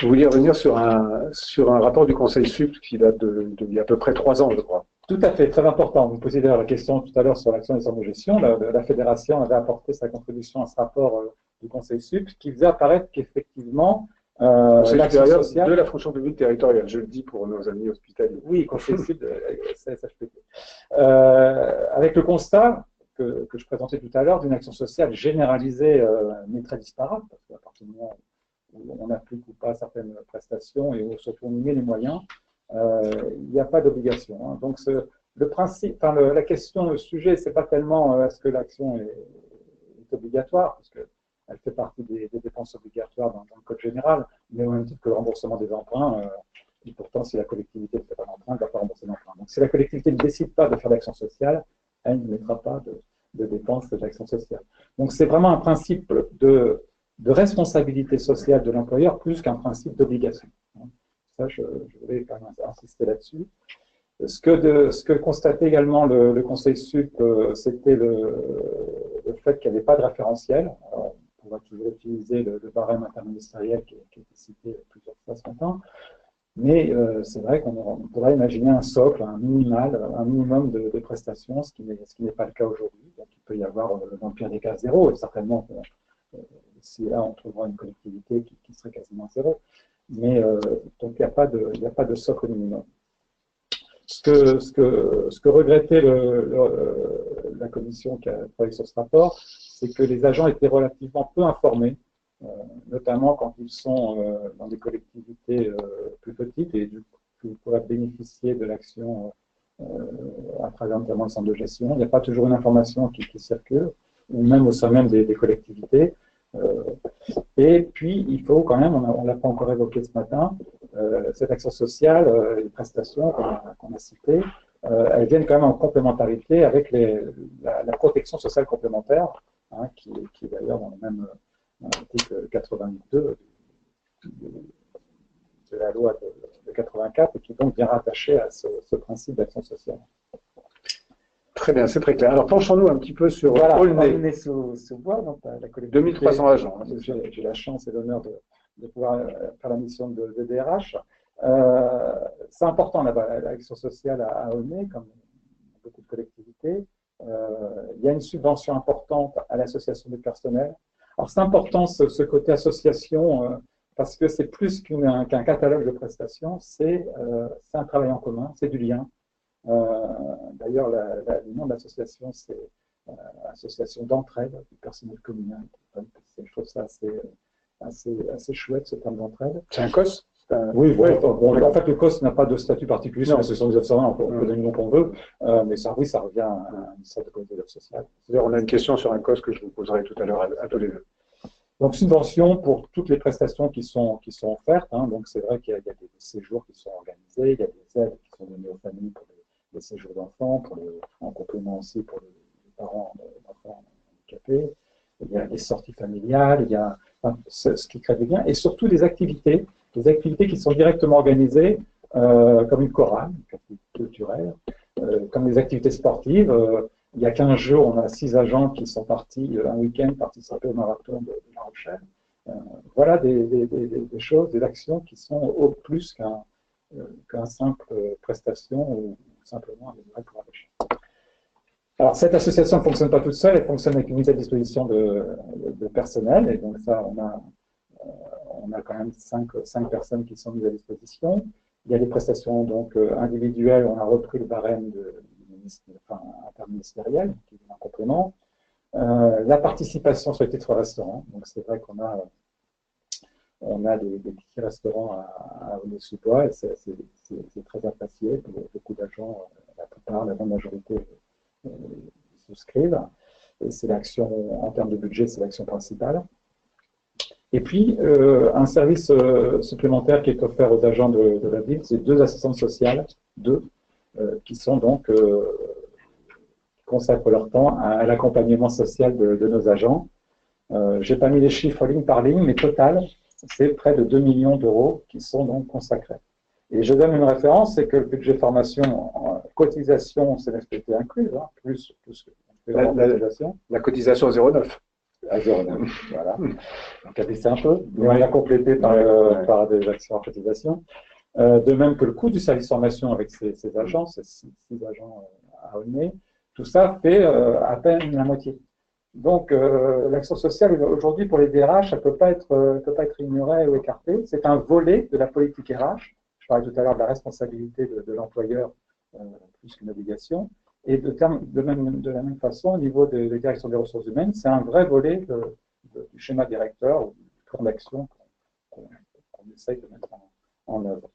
Vous vouliez revenir sur un rapport du Conseil sup qui date d'il y a à peu près 3 ans, je crois. Tout à fait, très important. Vous posiez d'ailleurs la question tout à l'heure sur l'action des centres de gestion. La fédération avait apporté sa contribution à ce rapport du Conseil sup qui faisait apparaître qu'effectivement, l'action sociale de la fonction publique territoriale, je le dis pour nos amis hospitaliers. Oui, Conseil sup, CSHPT. Avec le constat que je présentais tout à l'heure d'une action sociale généralisée mais très disparate, parce qu'à partir du moment où on n'applique ou pas certaines prestations et où surtout on y met les moyens, il n'y a pas d'obligation. Hein. Donc le principe, enfin, la question, le sujet, c'est pas tellement est-ce que l'action est obligatoire, parce qu'elle fait partie des dépenses obligatoires dans le Code général, mais au même titre que le remboursement des emprunts. Et pourtant, si la collectivité ne fait pas d'emprunt, elle ne va pas rembourser l'emprunt. Donc si la collectivité ne décide pas de faire d'action sociale, elle ne mettra pas de dépenses d'action sociale. Donc c'est vraiment un principe de responsabilité sociale de l'employeur plus qu'un principe d'obligation. Ça, je voulais quand même insister là-dessus. Ce que constatait également le Conseil sup, c'était le fait qu'il n'y avait pas de référentiel. Alors, on va toujours utiliser le barème interministériel qui a été cité plusieurs fois ce matin, mais c'est vrai qu'on pourrait imaginer un socle, un minimum de prestations, ce qui n'est pas le cas aujourd'hui. Donc il peut y avoir, dans le pire des cas, 0, et certainement si là on trouvera une collectivité qui serait quasiment 0. Mais donc il n'y a pas de socle minimum. Ce que regrettait la commission qui a travaillé sur ce rapport, c'est que les agents étaient relativement peu informés, notamment quand ils sont dans des collectivités plus petites et du coup ils pourraient bénéficier de l'action à travers notamment le centre de gestion. Il n'y a pas toujours une information qui circule, ou même au sein même des collectivités. Et puis, il faut quand même, on ne l'a pas encore évoqué ce matin, cette action sociale, les prestations qu'on a citées, elles viennent quand même en complémentarité avec la protection sociale complémentaire, hein, qui est d'ailleurs dans le même article 82 de la loi de 84 et qui est donc bien rattaché à ce principe d'action sociale. Très bien, c'est très clair. Alors penchons-nous un petit peu sur Aulnay sous bois, donc la collectivité. 2300 agents. J'ai la chance et l'honneur de pouvoir faire la mission de DRH. C'est important l'action sociale à Aulnay, comme beaucoup de collectivités. Il y a une subvention importante à l'association du personnel. Alors c'est important ce côté association parce que c'est plus qu'un catalogue de prestations, c'est un travail en commun, c'est du lien. D'ailleurs, le nom de l'association, c'est Association d'entraide du personnel communal. Je trouve ça assez chouette, ce terme d'entraide. C'est un COS? Oui, en fait, le COS n'a pas de statut particulier, c'est l'association des observants, on peut donner le nom qu'on veut, mais ça revient à une sorte de comité social. D'ailleurs, on a une question sur un COS que je vous poserai tout à l'heure à tous les deux. Donc, subvention pour toutes les prestations qui sont offertes. Hein. Donc, c'est vrai qu'il y a des séjours qui sont organisés, il y a des aides qui sont données aux familles pour les séjours d'enfants, en complément aussi pour les parents d'enfants handicapés. Il y a des sorties familiales, il y a ce qui crée des liens, et surtout des activités qui sont directement organisées, comme une chorale, une activité culturelle, comme des activités sportives. Il y a 15 jours, on a 6 agents qui sont partis un week-end participer au marathon de La Rochelle. Voilà des choses, des actions qui sont au plus qu'un simple prestation ou simplement un bénévolat pour d'achat. Alors, cette association ne fonctionne pas toute seule, elle fonctionne avec une mise à disposition de personnel, et donc ça, on a quand même 5 personnes qui sont mises à disposition. Il y a des prestations donc individuelles, on a repris le barème interministériel, qui est un complément. La participation sur les titres restaurants, donc c'est vrai qu'on a des petits restaurants à Aulnay-sous-Bois, et c'est très apprécié. Beaucoup d'agents, la plupart, la grande majorité, souscrivent. Et c'est l'action, en termes de budget, c'est l'action principale. Et puis, un service supplémentaire qui est offert aux agents de la ville, c'est 2 assistantes sociales, qui sont donc consacrent leur temps à l'accompagnement social de nos agents. Je n'ai pas mis les chiffres ligne par ligne, mais total, c'est près de 2 millions d'euros qui sont donc consacrés. Et je donne une référence, c'est que le budget formation, cotisation, CNFPT incluse, hein, plus la cotisation à 0,9. À 0,9, voilà. Donc, à baisser un peu, mais on l'a complété par des actions en cotisation. De même que le coût du service formation avec ces agents, ces 6 agents à Aulnay, tout ça fait à peine la moitié. Donc, l'action sociale, aujourd'hui, pour les DRH, elle ne peut pas être ignorée ou écartée. C'est un volet de la politique RH. Je parlais tout à l'heure de la responsabilité de l'employeur plus qu'une obligation. Et de la même façon, au niveau des directions des ressources humaines, c'est un vrai volet du schéma directeur ou du plan d'action qu'on essaye de mettre en œuvre.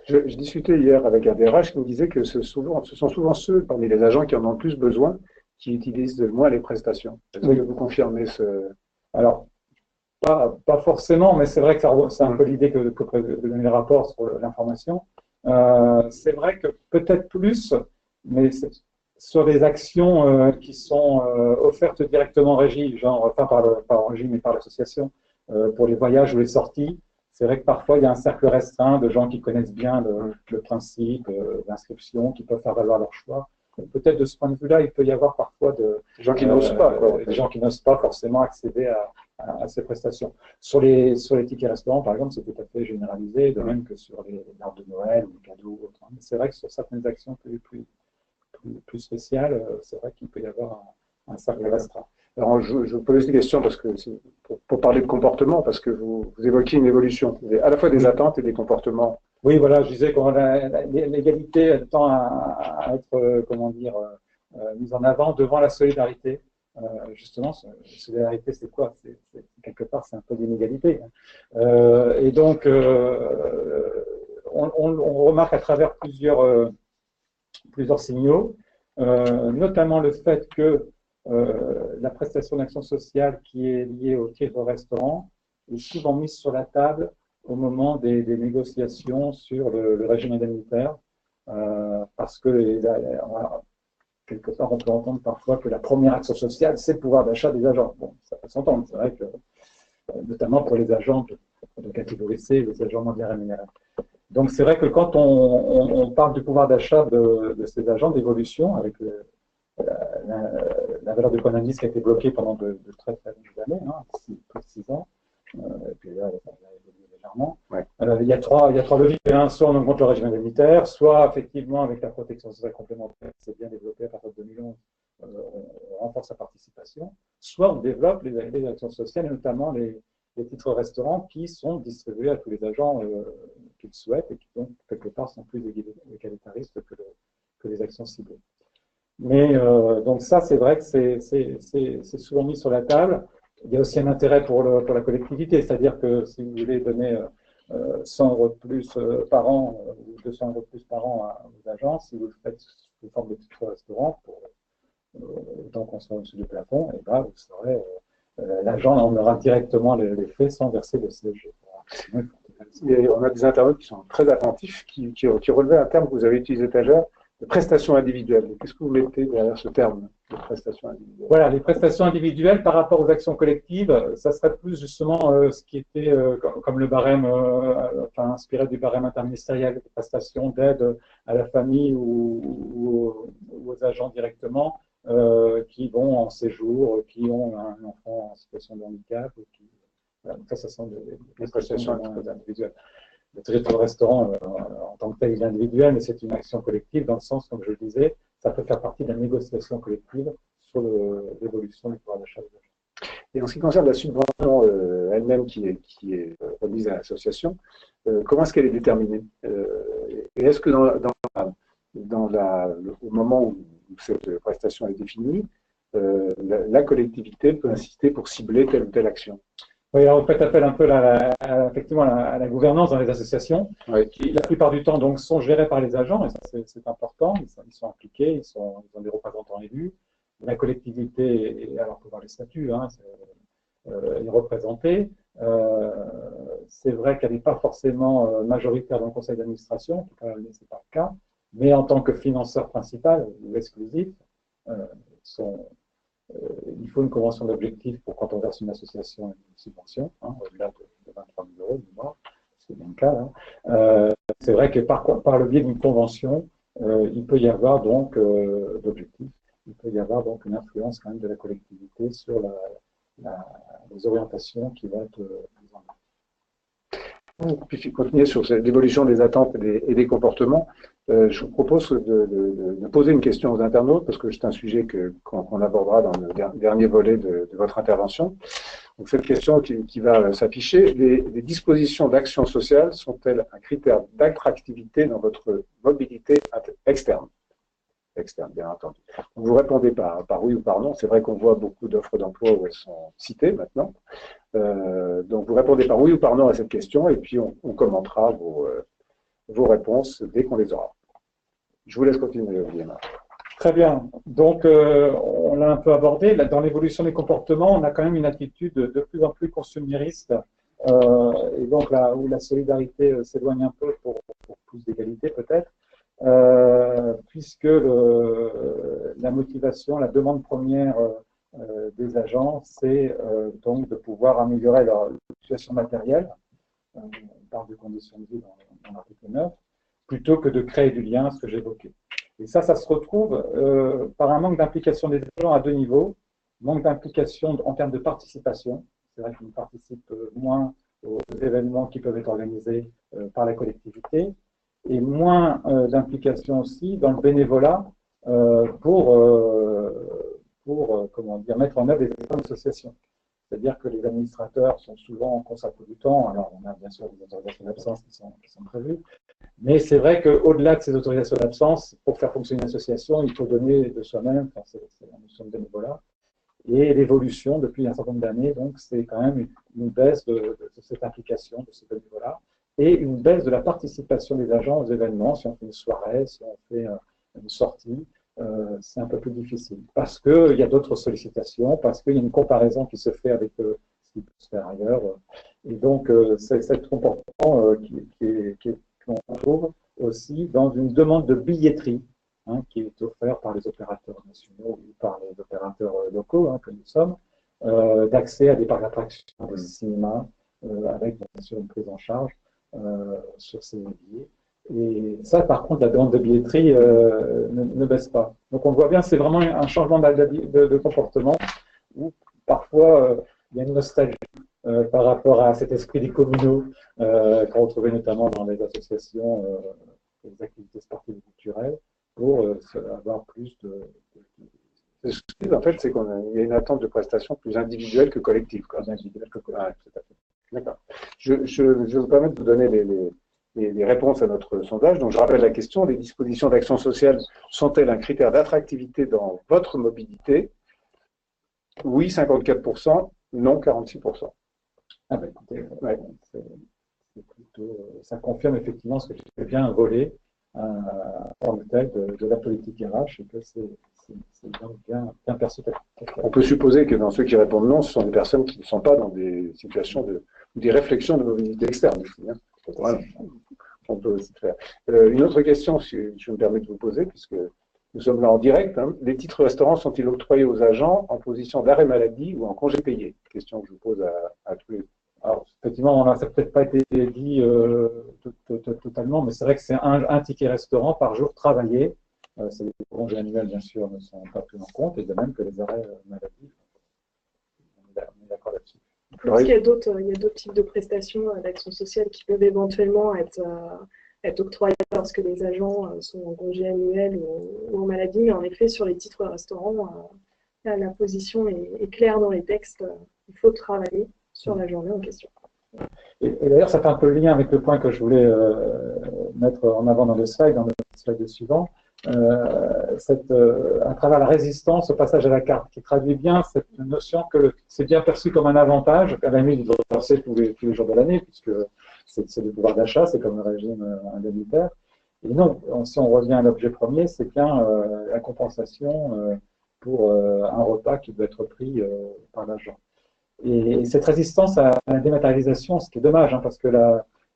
Je discutais hier avec un DRH qui me disait que ce sont souvent ceux parmi les agents qui en ont le plus besoin qui utilisent le moins les prestations. Est-ce que vous confirmez ce… Alors, pas forcément, mais c'est vrai que c'est un peu l'idée que donner le rapport sur l'information. C'est vrai que peut-être plus, mais sur des actions qui sont offertes directement en régie, genre pas par en régie, mais par l'association, pour les voyages ou les sorties. C'est vrai que parfois, il y a un cercle restreint de gens qui connaissent bien le principe d'inscription, qui peuvent faire valoir leur choix. Peut-être de ce point de vue-là, il peut y avoir parfois des gens qui n'osent pas, des gens qui n'osent pas forcément accéder à ces prestations. Sur les tickets restaurants, par exemple, c'est tout à fait généralisé, de même que sur les arbres de Noël ou les cadeaux. Mais c'est vrai que sur certaines actions plus spéciales, c'est vrai qu'il peut y avoir un cercle restreint. Alors, je vous pose une question parce que pour parler de comportement, parce que vous évoquez une évolution, à la fois des attentes et des comportements. Oui, voilà, je disais que l'égalité tend à être, mise en avant devant la solidarité. Justement, la solidarité, c'est quoi? Quelque part, c'est un peu d'inégalité. Et donc, on remarque à travers plusieurs signaux, notamment le fait que la prestation d'action sociale qui est liée au titre restaurant est souvent mise sur la table au moment des négociations sur le régime indemnitaire, parce que quelque part, on peut entendre parfois que la première action sociale, c'est le pouvoir d'achat des agents. Bon, ça peut s'entendre, c'est vrai que, notamment pour les agents de catégorie C, les agents moins bien rémunérés. Donc, c'est vrai que quand on parle du pouvoir d'achat de ces agents d'évolution, avec la valeur du point d'indice qui a été bloquée pendant de très très longues années, hein, plus de 6 ans, et puis là, elle a évolué légèrement. Ouais. Il y a trois leviers. Soit on augmente le régime indemnitaire, soit effectivement avec la protection sociale complémentaire, c'est bien développé à partir de 2011, on renforce la participation, soit on développe les actions sociales, et notamment les titres restaurants qui sont distribués à tous les agents qu'ils souhaitent et qui donc quelque part sont plus égalitaristes que les actions ciblées. Mais donc ça, c'est vrai que c'est souvent mis sur la table. Il y a aussi un intérêt pour la collectivité, c'est-à-dire que si vous voulez donner 100 € de plus par an ou 200 € de plus par an aux agents, si vous le faites sous forme de titre restaurant, autant qu'on soit au-dessus du plafond, et ben, vous serez l'agent en aura directement les frais sans verser de CSG. Et on a des internautes qui sont très attentifs, qui relevaient un terme que vous avez utilisé tout à l'heure, de prestations individuelles. Qu'est-ce que vous mettez derrière ce terme de prestations individuelles? Voilà, les prestations individuelles par rapport aux actions collectives, ça serait plus justement ce qui était comme le barème, enfin inspiré du barème interministériel, des prestations d'aide à la famille ou aux agents directement qui vont en séjour, qui ont un enfant en situation de handicap. Voilà, ça sont des prestations individuelles. Le titre de restaurant, en tant que tel, il est individuel, mais c'est une action collective dans le sens, comme je le disais, ça peut faire partie de la négociation collective sur l'évolution du pouvoir d'achat des agents. Et en ce qui concerne la subvention elle-même qui est remise à l'association, comment est-ce qu'elle est déterminée? Et est-ce que au moment où cette prestation est définie, la collectivité peut insister pour cibler telle ou telle action? Oui, alors on fait appel un peu effectivement à la gouvernance dans les associations, oui, qui la plupart du temps donc sont gérées par les agents, et ça c'est important, ils sont impliqués, ils ont des représentants élus. La collectivité, et alors pour voir les statuts, hein, est représentée. C'est vrai qu'elle n'est pas forcément majoritaire dans le conseil d'administration, en tout cas ce n'est pas le cas, mais en tant que financeur principal ou exclusif, il faut une convention d'objectif pour quand on verse une association une subvention, hein, au-delà de 23 000 € du mois, c'est bien le cas. Hein. C'est vrai que par le biais d'une convention, il peut y avoir donc d'objectifs, il peut y avoir donc une influence quand même de la collectivité sur les orientations qui vont être mises en œuvre. Puis continuer sur l'évolution des attentes et des comportements. Je vous propose de poser une question aux internautes, parce que c'est un sujet qu'on abordera dans le dernier volet de votre intervention. Donc cette question qui va s'afficher, les dispositions d'action sociale sont-elles un critère d'attractivité dans votre mobilité externe? Externe, bien entendu. Donc vous répondez par oui ou par non. C'est vrai qu'on voit beaucoup d'offres d'emploi où elles sont citées maintenant. Donc vous répondez par oui ou par non à cette question, et puis on commentera vos réponses dès qu'on les aura. Je vous laisse continuer, Olivier. Très bien. Donc, on l'a un peu abordé. Là, dans l'évolution des comportements, on a quand même une attitude de plus en plus consumériste. Et donc, là où la solidarité s'éloigne un peu pour plus d'égalité, peut-être, puisque la motivation, la demande première des agents, c'est donc de pouvoir améliorer leur situation matérielle, on parle de conditions de vie dans l'article 9, plutôt que de créer du lien, ce que j'évoquais. Et ça se retrouve par un manque d'implication des agents à deux niveaux, manque d'implication en termes de participation, c'est vrai qu'ils participent moins aux événements qui peuvent être organisés par la collectivité, et moins d'implication aussi dans le bénévolat pour comment dire, mettre en œuvre les efforts d'association. C'est-à-dire que les administrateurs sont souvent en consacrant du temps. Alors, on a bien sûr des autorisations d'absence qui sont prévues, mais c'est vrai qu'au-delà de ces autorisations d'absence, pour faire fonctionner une association, il faut donner de soi-même, enfin, c'est la notion de bénévolat. Et l'évolution, depuis un certain nombre d'années, donc, c'est quand même une baisse de cette implication, de ce bénévolat, et une baisse de la participation des agents aux événements. Si on fait une soirée, si on fait une sortie, c'est un peu plus difficile. Parce qu'il y a d'autres sollicitations, parce qu'il y a une comparaison qui se fait avec ce qui peut se faire ailleurs. Et donc, c'est ce comportement qu'on trouve aussi dans une demande de billetterie, hein, qui est offerte par les opérateurs nationaux ou par les opérateurs locaux, hein, que nous sommes, d'accès à des parcs d'attractions, des cinémas, avec bien sûr une prise en charge sur ces billets. Et ça, par contre, la demande de billetterie ne baisse pas. Donc on voit bien, c'est vraiment un changement de comportement où parfois il y a une nostalgie par rapport à cet esprit des communaux qu'on retrouvait notamment dans les associations, les activités sportives et culturelles, pour avoir plus de... Ce que je dis, en fait, c'est qu'il y a une attente de prestations plus individuelle que collective. Plus individuelles que collective. Ouais, tout à fait. D'accord. Je vais vous permettre de vous donner les réponses à notre sondage. Donc, je rappelle la question, les dispositions d'action sociale sont-elles un critère d'attractivité dans votre mobilité? Oui, 54%, non, 46%. Ah ben écoutez, ouais, c'est plutôt, ça confirme effectivement ce que tu fais bien un volet en tel de la politique RH, et que c'est bien perçu. On peut supposer que dans ceux qui répondent non, ce sont des personnes qui ne sont pas dans des situations ou des réflexions de mobilité externe. Hein. Voilà. On peut aussi faire. Une autre question, si je me permets de vous poser, puisque nous sommes là en direct, hein, les titres restaurants sont-ils octroyés aux agents en position d'arrêt maladie ou en congé payé? Question que je vous pose à tous les. Alors, effectivement, ça n'a peut-être pas été dit totalement, mais c'est vrai que c'est un ticket restaurant par jour travaillé. Les congés annuels, bien sûr, ne sont pas pris en compte, et de même que les arrêts maladie. On est d'accord là-dessus. Je pense qu'il y a d'autres types de prestations d'action sociale qui peuvent éventuellement être octroyées lorsque les agents sont en congé annuel ou en maladie, mais en effet, sur les titres restaurants, la position est claire dans les textes. Il faut travailler sur la journée en question. Et d'ailleurs, ça fait un peu le lien avec le point que je voulais mettre en avant dans le slide suivant. À travers la résistance au passage à la carte, qui traduit bien cette notion que c'est bien perçu comme un avantage, à la limite, il doit passer tous les jours de l'année, puisque c'est le pouvoir d'achat, c'est comme le régime indemnitaire. Et non, si on revient à l'objet premier, c'est bien la compensation pour un repas qui doit être pris par l'agent. Et cette résistance à la dématérialisation, ce qui est dommage, hein, parce que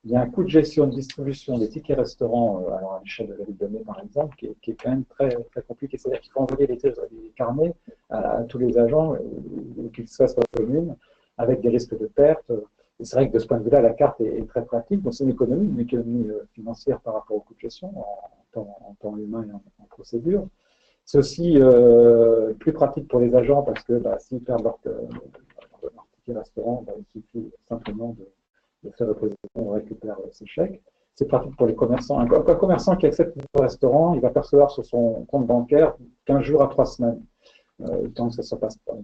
il y a un coût de gestion de distribution des tickets restaurants, alors à l'échelle de la ville de Mai par exemple, qui est quand même très, très compliqué. C'est-à-dire qu'il faut envoyer les carnets à tous les agents, qu'ils soient sur la commune, avec des risques de perte. Et c'est vrai que de ce point de vue-là, la carte est très pratique. Donc c'est une économie financière par rapport au coût de gestion, en temps humain et en procédure. C'est aussi plus pratique pour les agents parce que s'ils perdent leur ticket restaurant, il suffit simplement de faire l'opposition, on récupère ses chèques. C'est pratique pour les commerçants. Un commerçant qui accepte le restaurant, il va percevoir sur son compte bancaire 15 jours à 3 semaines. Tant que ça ne se passe pas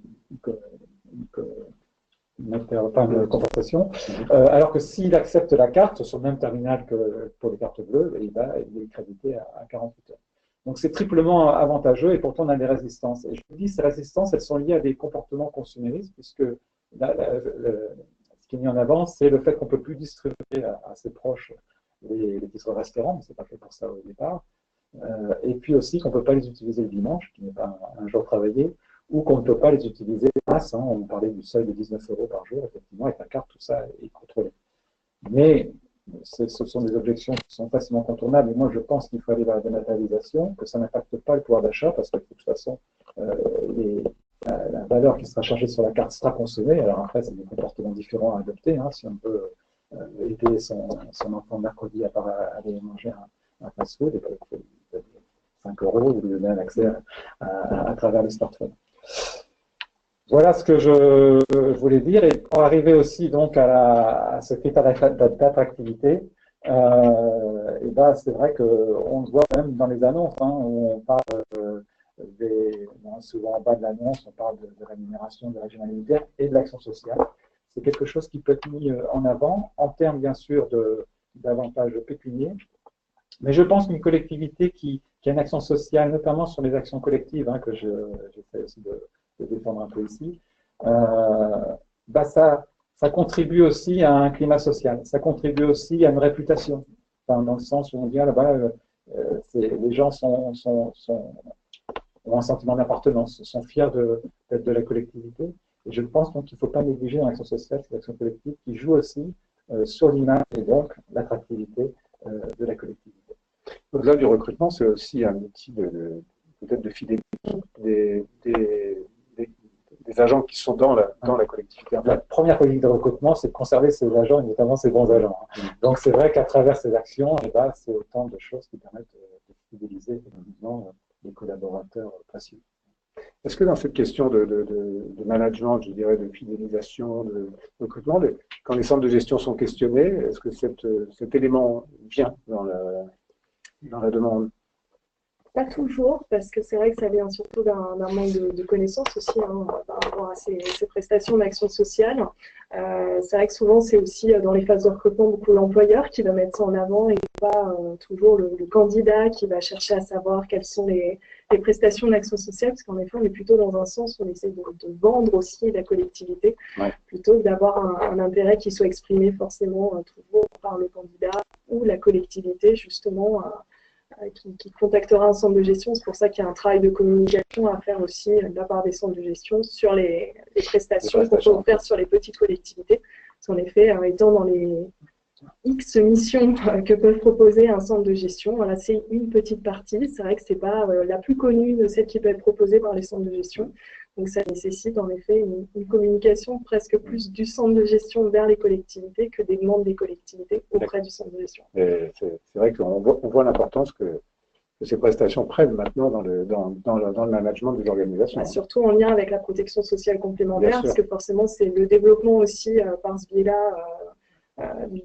une compensation. Alors que s'il accepte la carte sur le même terminal que pour les cartes bleues, il est crédité à 48 heures. Donc c'est triplement avantageux et pourtant on a des résistances. Et je vous dis, ces résistances, elles sont liées à des comportements consuméristes, puisque ce qui est mis en avant, c'est le fait qu'on ne peut plus distribuer à ses proches les titres restaurants, mais ce n'est pas fait pour ça au départ. Et puis aussi qu'on ne peut pas les utiliser le dimanche, qui n'est pas un jour travaillé, ou qu'on ne peut pas les utiliser en masse. Hein. On parlait du seuil de 19 € par jour, effectivement, avec la carte, tout ça est contrôlé. Mais ce sont des objections qui sont facilement contournables. Et moi, je pense qu'il faut aller vers la dématérialisation, que ça n'impacte pas le pouvoir d'achat, parce que de toute façon, la valeur qui sera chargée sur la carte sera consommée. Alors après, c'est des comportements différents à adopter. Hein. Si on peut aider son enfant mercredi à aller manger un fast-food, et 5 € ou lui donner un accès à travers le smartphone. Voilà ce que je voulais dire. Et pour arriver aussi donc à ce critère d'attractivité, c'est vrai qu'on le voit même dans les annonces, hein, où on parle souvent en bas de l'annonce, on parle de rémunération, de régime alimentaire et de l'action sociale. C'est quelque chose qui peut être mis en avant, en termes bien sûr d'avantages pécuniaires. Mais je pense qu'une collectivité qui a une action sociale, notamment sur les actions collectives, hein, que j'essaie aussi de défendre un peu ici, ça contribue aussi à un climat social, ça contribue aussi à une réputation, enfin, dans le sens où on dit là-bas, les gens ont un sentiment d'appartenance, sont fiers d'être de la collectivité. Et je pense donc qu'il ne faut pas négliger dans l'action sociale cette action collective qui joue aussi sur l'image et donc l'attractivité de la collectivité. Au-delà du recrutement, c'est aussi un outil peut-être de fidélité des agents qui sont dans la collectivité. La première politique de recrutement, c'est de conserver ces agents et notamment ces bons agents. Donc c'est vrai qu'à travers ces actions, c'est autant de choses qui permettent de fidéliser effectivement les collaborateurs précieux. Est-ce que dans cette question de management, je dirais, de fidélisation, de recrutement, quand les centres de gestion sont questionnés, est-ce que cet élément vient dans la demande? Pas toujours, parce que c'est vrai que ça vient surtout d'un manque de connaissances aussi hein, par rapport à ces prestations d'action sociale. C'est vrai que souvent, c'est aussi dans les phases de recrutement beaucoup l'employeur qui va mettre ça en avant et pas toujours le candidat qui va chercher à savoir quelles sont les prestations d'action sociale, parce qu'en effet, on est plutôt dans un sens où on essaie de vendre aussi la collectivité, plutôt que d'avoir un intérêt qui soit exprimé forcément toujours par le candidat ou la collectivité, justement, qui contactera un centre de gestion. C'est pour ça qu'il y a un travail de communication à faire aussi de la part des centres de gestion sur les prestations qu'on peut offrir sur les petites collectivités. Parce qu'en effet, étant dans les X missions que peuvent proposer un centre de gestion, voilà, c'est une petite partie. C'est vrai que ce n'est pas la plus connue de celles qui peut être proposée par les centres de gestion. Donc ça nécessite en effet une communication presque plus du centre de gestion vers les collectivités que des membres des collectivités auprès du centre de gestion. C'est vrai qu'on voit l'importance que ces prestations prennent maintenant dans le management des organisations. Surtout en lien avec la protection sociale complémentaire, parce que forcément c'est le développement aussi par ce biais-là,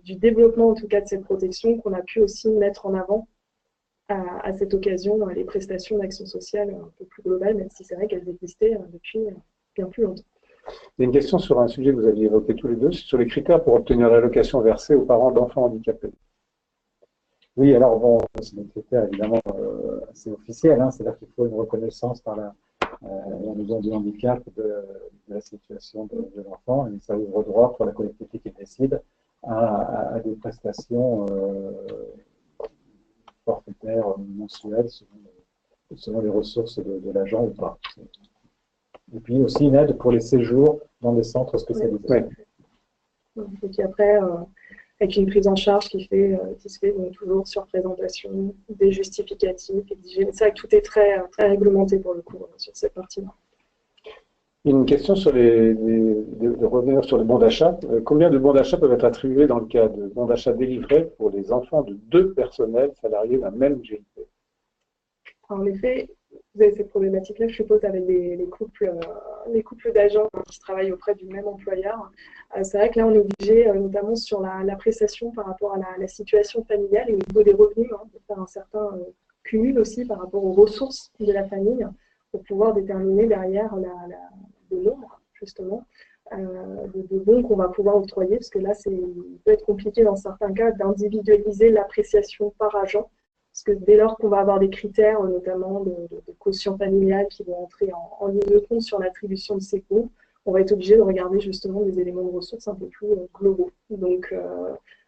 du développement en tout cas de cette protection qu'on a pu aussi mettre en avant à cette occasion les prestations d'action sociale un peu plus globales, même si c'est vrai qu'elles existaient depuis bien plus longtemps. Il y a une question sur un sujet que vous aviez évoqué tous les deux, sur les critères pour obtenir l'allocation versée aux parents d'enfants handicapés. Oui, alors bon, c'est des critères évidemment assez officiels, hein, c'est-à-dire qu'il faut une reconnaissance par la maison du handicap de la situation de l'enfant, et ça ouvre droit pour la collectivité qui décide à des prestations forfaitaires mensuelles selon les ressources de l'agent ou pas. Et puis aussi une aide pour les séjours dans des centres spécialisés. Oui. Et puis après, avec une prise en charge qui se fait donc, toujours sur présentation, des justificatifs exigés. C'est vrai que tout est très, très réglementé pour le coup sur cette partie-là. Une question sur de revenir sur les bons d'achat. Combien de bons d'achat peuvent être attribués dans le cas de bons d'achat délivrés pour les enfants de 2 personnels salariés d'un même GIP? En effet, vous avez cette problématique-là, je suppose, avec les couples d'agents qui travaillent auprès du même employeur. C'est vrai que là, on est obligé, notamment sur la prestation par rapport à la situation familiale et au niveau des revenus, de faire un certain cumul aussi par rapport aux ressources de la famille pour pouvoir déterminer derrière le nombre, justement, de bons qu'on va pouvoir octroyer, parce que là, il peut être compliqué dans certains cas d'individualiser l'appréciation par agent. Parce que dès lors qu'on va avoir des critères, notamment de quotient familial qui vont entrer en ligne de compte sur l'attribution de ces coûts, on va être obligé de regarder justement des éléments de ressources un peu plus globaux. Donc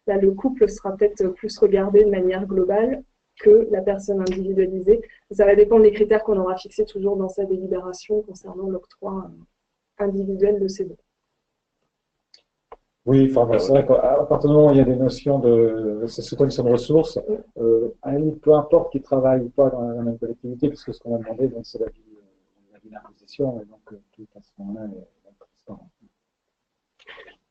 là, le couple sera peut-être plus regardé de manière globale que la personne individualisée. Ça va dépendre des critères qu'on aura fixés toujours dans sa délibération concernant l'octroi individuel de ces dons. Oui, enfin, c'est vrai qu'à partir du moment où il y a des notions c'est quoi une somme de ressources, peu importe qu'ils travaillent ou pas dans la même collectivité, puisque ce qu'on a demandé, c'est la binarisiation, et donc tout à ce moment-là est transparent.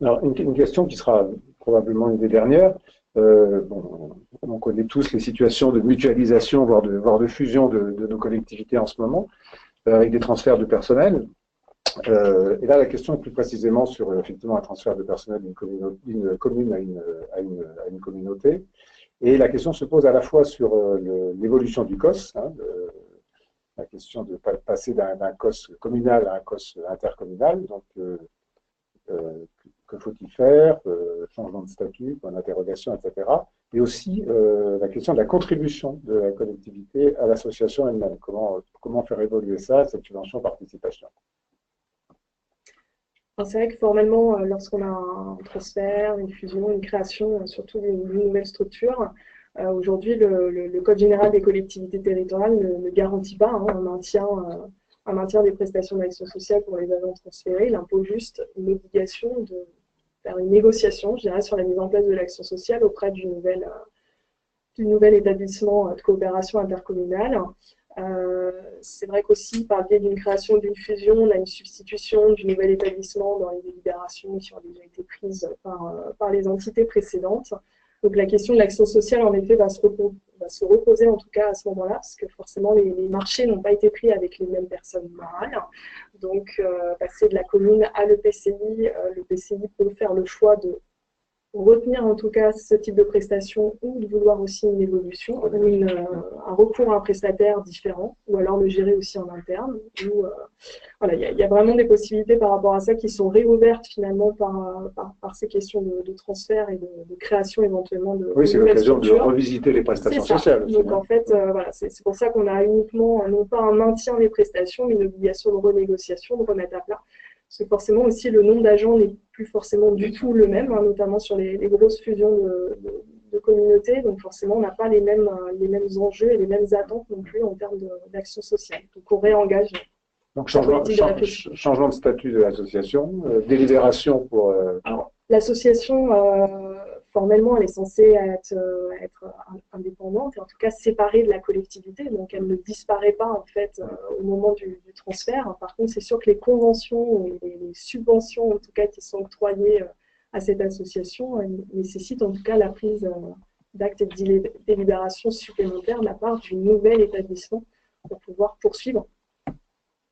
Alors, une question qui sera probablement une des dernières. On connaît tous les situations de mutualisation, voire de fusion de nos collectivités en ce moment, avec des transferts de personnel. Et là, la question est plus précisément sur effectivement un transfert de personnel d'une commune à une communauté. Et la question se pose à la fois sur l'évolution du COS, la question de passer d'un COS communal à un COS intercommunal. Donc, que faut-il faire, changement de statut, point d'interrogation, etc. Et aussi la question de la contribution de la collectivité à l'association elle-même. Comment faire évoluer ça, cette subvention participation? C'est vrai que formellement, lorsqu'on a un transfert, une fusion, une création, surtout d'une nouvelle structure, aujourd'hui, le Code général des collectivités territoriales ne garantit pas un maintien des prestations d'action sociale pour les agents transférés. Il impose juste une obligation de faire une négociation, je dirais, sur la mise en place de l'action sociale auprès du nouvel établissement de coopération intercommunale. C'est vrai qu'aussi, par le biais d'une création, d'une fusion, on a une substitution du nouvel établissement dans les délibérations qui ont déjà été prises par les entités précédentes. Donc la question de l'action sociale, en effet, va se reposer en tout cas à ce moment-là, parce que forcément, les marchés n'ont pas été pris avec les mêmes personnes morales. Donc, passer de la commune à l'EPCI, l'EPCI peut faire le choix de retenir en tout cas ce type de prestation ou de vouloir aussi une évolution ou un recours à un prestataire différent ou alors le gérer aussi en interne. Voilà, il y a vraiment des possibilités par rapport à ça qui sont réouvertes finalement par ces questions de transfert et de création éventuellement de oui, c'est l'occasion de revisiter les prestations sociales. Donc en fait, voilà, c'est pour ça qu'on a uniquement non pas un maintien des prestations, mais une obligation de renégociation, de remettre à plat. Parce que forcément aussi le nombre d'agents n'est plus forcément du tout le même, notamment sur les grosses fusions de de communautés, donc forcément on n'a pas les mêmes enjeux et les mêmes attentes non plus en termes d'action sociale. Donc on réengage. Donc changement de statut de l'association, délibération pour... Alors, l'association, formellement, elle est censée être indépendante, et en tout cas séparée de la collectivité, donc elle ne disparaît pas en fait au moment du transfert. Par contre, c'est sûr que les conventions et les subventions en tout cas qui sont octroyées à cette association nécessitent en tout cas la prise d'actes et de délibération supplémentaires de la part du nouvel établissement pour pouvoir poursuivre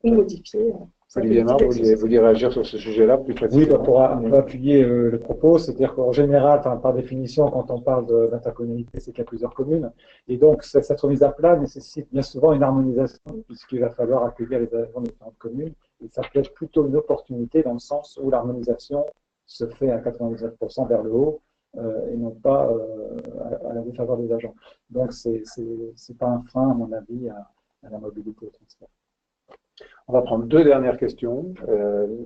ou modifier. Olivier Marc, vous vouliez réagir sur ce sujet-là plus précisément? Oui, pour appuyer le propos, c'est-à-dire qu'en général, par définition, quand on parle d'intercommunalité, c'est qu'il y a plusieurs communes. Et donc, cette remise à plat nécessite bien souvent une harmonisation, puisqu'il va falloir accueillir les agents des différentes communes. Et ça peut être plutôt une opportunité dans le sens où l'harmonisation se fait à 99% vers le haut et non pas à la défaveur des agents. Donc, c'est pas un frein, à mon avis, à la mobilité au transfert. On va prendre deux dernières questions.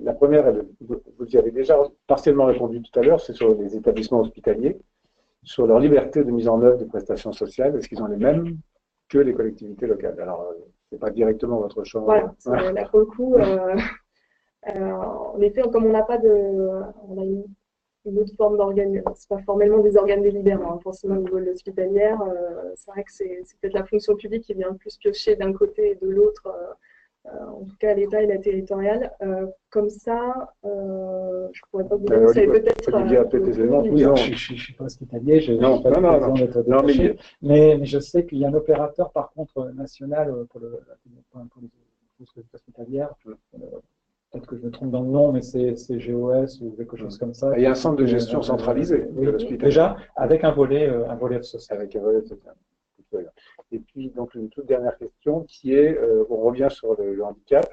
La première, vous y avez déjà partiellement répondu tout à l'heure, c'est sur les établissements hospitaliers, sur leur liberté de mise en œuvre des prestations sociales. Est-ce qu'ils ont les mêmes que les collectivités locales? Alors, ce n'est pas directement votre champ. Voilà, là pour le coup, en effet, comme on n'a pas on a une autre forme d'organe, c'est pas formellement des organes délibérants, hein, forcément au niveau de l'hospitalière, c'est vrai que c'est peut-être la fonction publique qui vient plus piocher d'un côté et de l'autre. En tout cas l'État et la territoriale. Comme ça, je ne pourrais pas vous dire, vous savez peut-être... Oui, je ne suis pas hospitalier, je n'ai pas l'occasion d'être détaché, mais je sais qu'il y a un opérateur, par contre, national pour les hospitalières. Peut-être que je me trompe dans le nom, mais c'est GOS ou quelque chose comme ça. Il y a un centre de gestion centralisé de l'hospitalier. Déjà, avec un volet social. Avec un volet social. Et puis, donc, une toute dernière question qui est, on revient sur le handicap.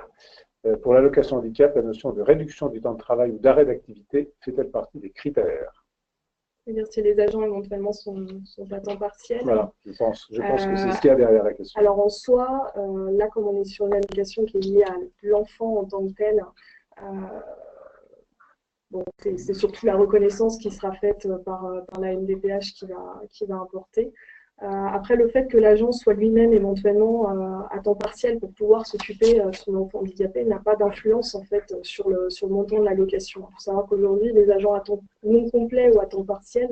Pour l'allocation handicap, la notion de réduction du temps de travail ou d'arrêt d'activité fait-elle partie des critères? C'est-à-dire si les agents éventuellement sont à temps partiel. Voilà, je pense que c'est ce qu'il y a derrière la question. Alors en soi, là comme on est sur une allocation qui est liée à l'enfant en tant que tel, c'est surtout la reconnaissance qui sera faite par la MDPH qui va importer. Après, le fait que l'agent soit lui-même éventuellement à temps partiel pour pouvoir s'occuper de son enfant handicapé n'a pas d'influence en fait sur le montant de l'allocation. Il faut savoir qu'aujourd'hui, les agents à temps non complet ou à temps partiel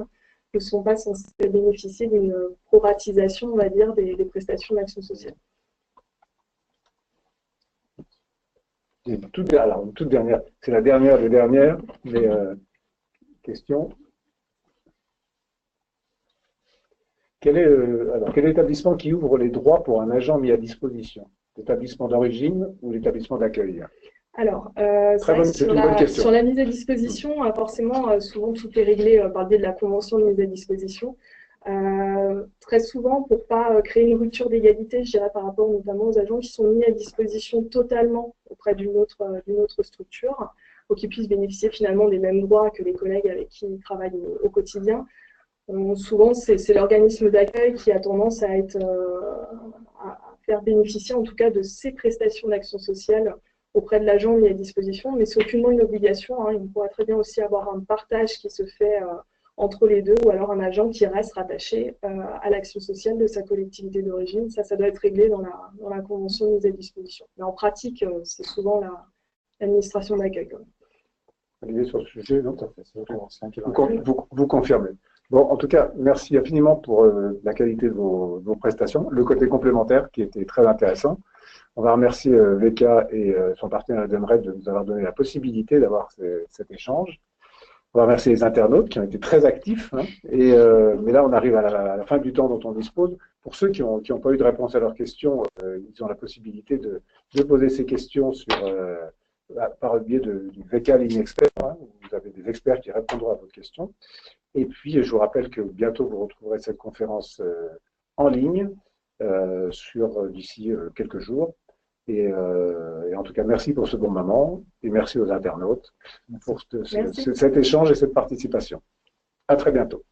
ne sont pas censés bénéficier d'une proratisation, on va dire, des prestations d'action sociale. Alors, une toute dernière, c'est la dernière des dernières, mais question. Quel est l'établissement qui ouvre les droits pour un agent mis à disposition? L'établissement d'origine ou l'établissement d'accueil? Alors, c'est une bonne question. Sur la mise à disposition, forcément, souvent tout est réglé par le biais de la convention de mise à disposition. Très souvent, pour ne pas créer une rupture d'égalité, je dirais par rapport notamment aux agents qui sont mis à disposition totalement auprès d'une autre structure, pour qu'ils puissent bénéficier finalement des mêmes droits que les collègues avec qui ils travaillent au quotidien. Souvent, c'est l'organisme d'accueil qui a tendance à faire bénéficier en tout cas de ces prestations d'action sociale auprès de l'agent mis à disposition, mais c'est aucunement une obligation. Il pourrait très bien aussi avoir un partage qui se fait entre les deux, ou alors un agent qui reste rattaché à l'action sociale de sa collectivité d'origine. Ça doit être réglé dans la convention de mise à disposition. Mais en pratique, c'est souvent l'administration d'accueil. Olivier, sur ce sujet, non, vous confirmez. Bon, en tout cas, merci infiniment pour la qualité de vos prestations, le côté complémentaire qui était très intéressant. On va remercier VK et son partenaire Edenred de nous avoir donné la possibilité d'avoir cet échange. On va remercier les internautes qui ont été très actifs. Mais là, on arrive à la fin du temps dont on dispose. Pour ceux qui n'ont pas eu de réponse à leurs questions, ils ont la possibilité de poser ces questions par le biais du VK Ligne Expert. Où vous avez des experts qui répondront à vos questions. Et puis, je vous rappelle que bientôt, vous retrouverez cette conférence en ligne d'ici quelques jours. Et en tout cas, merci pour ce bon moment et merci aux internautes pour cet échange et cette participation. À très bientôt.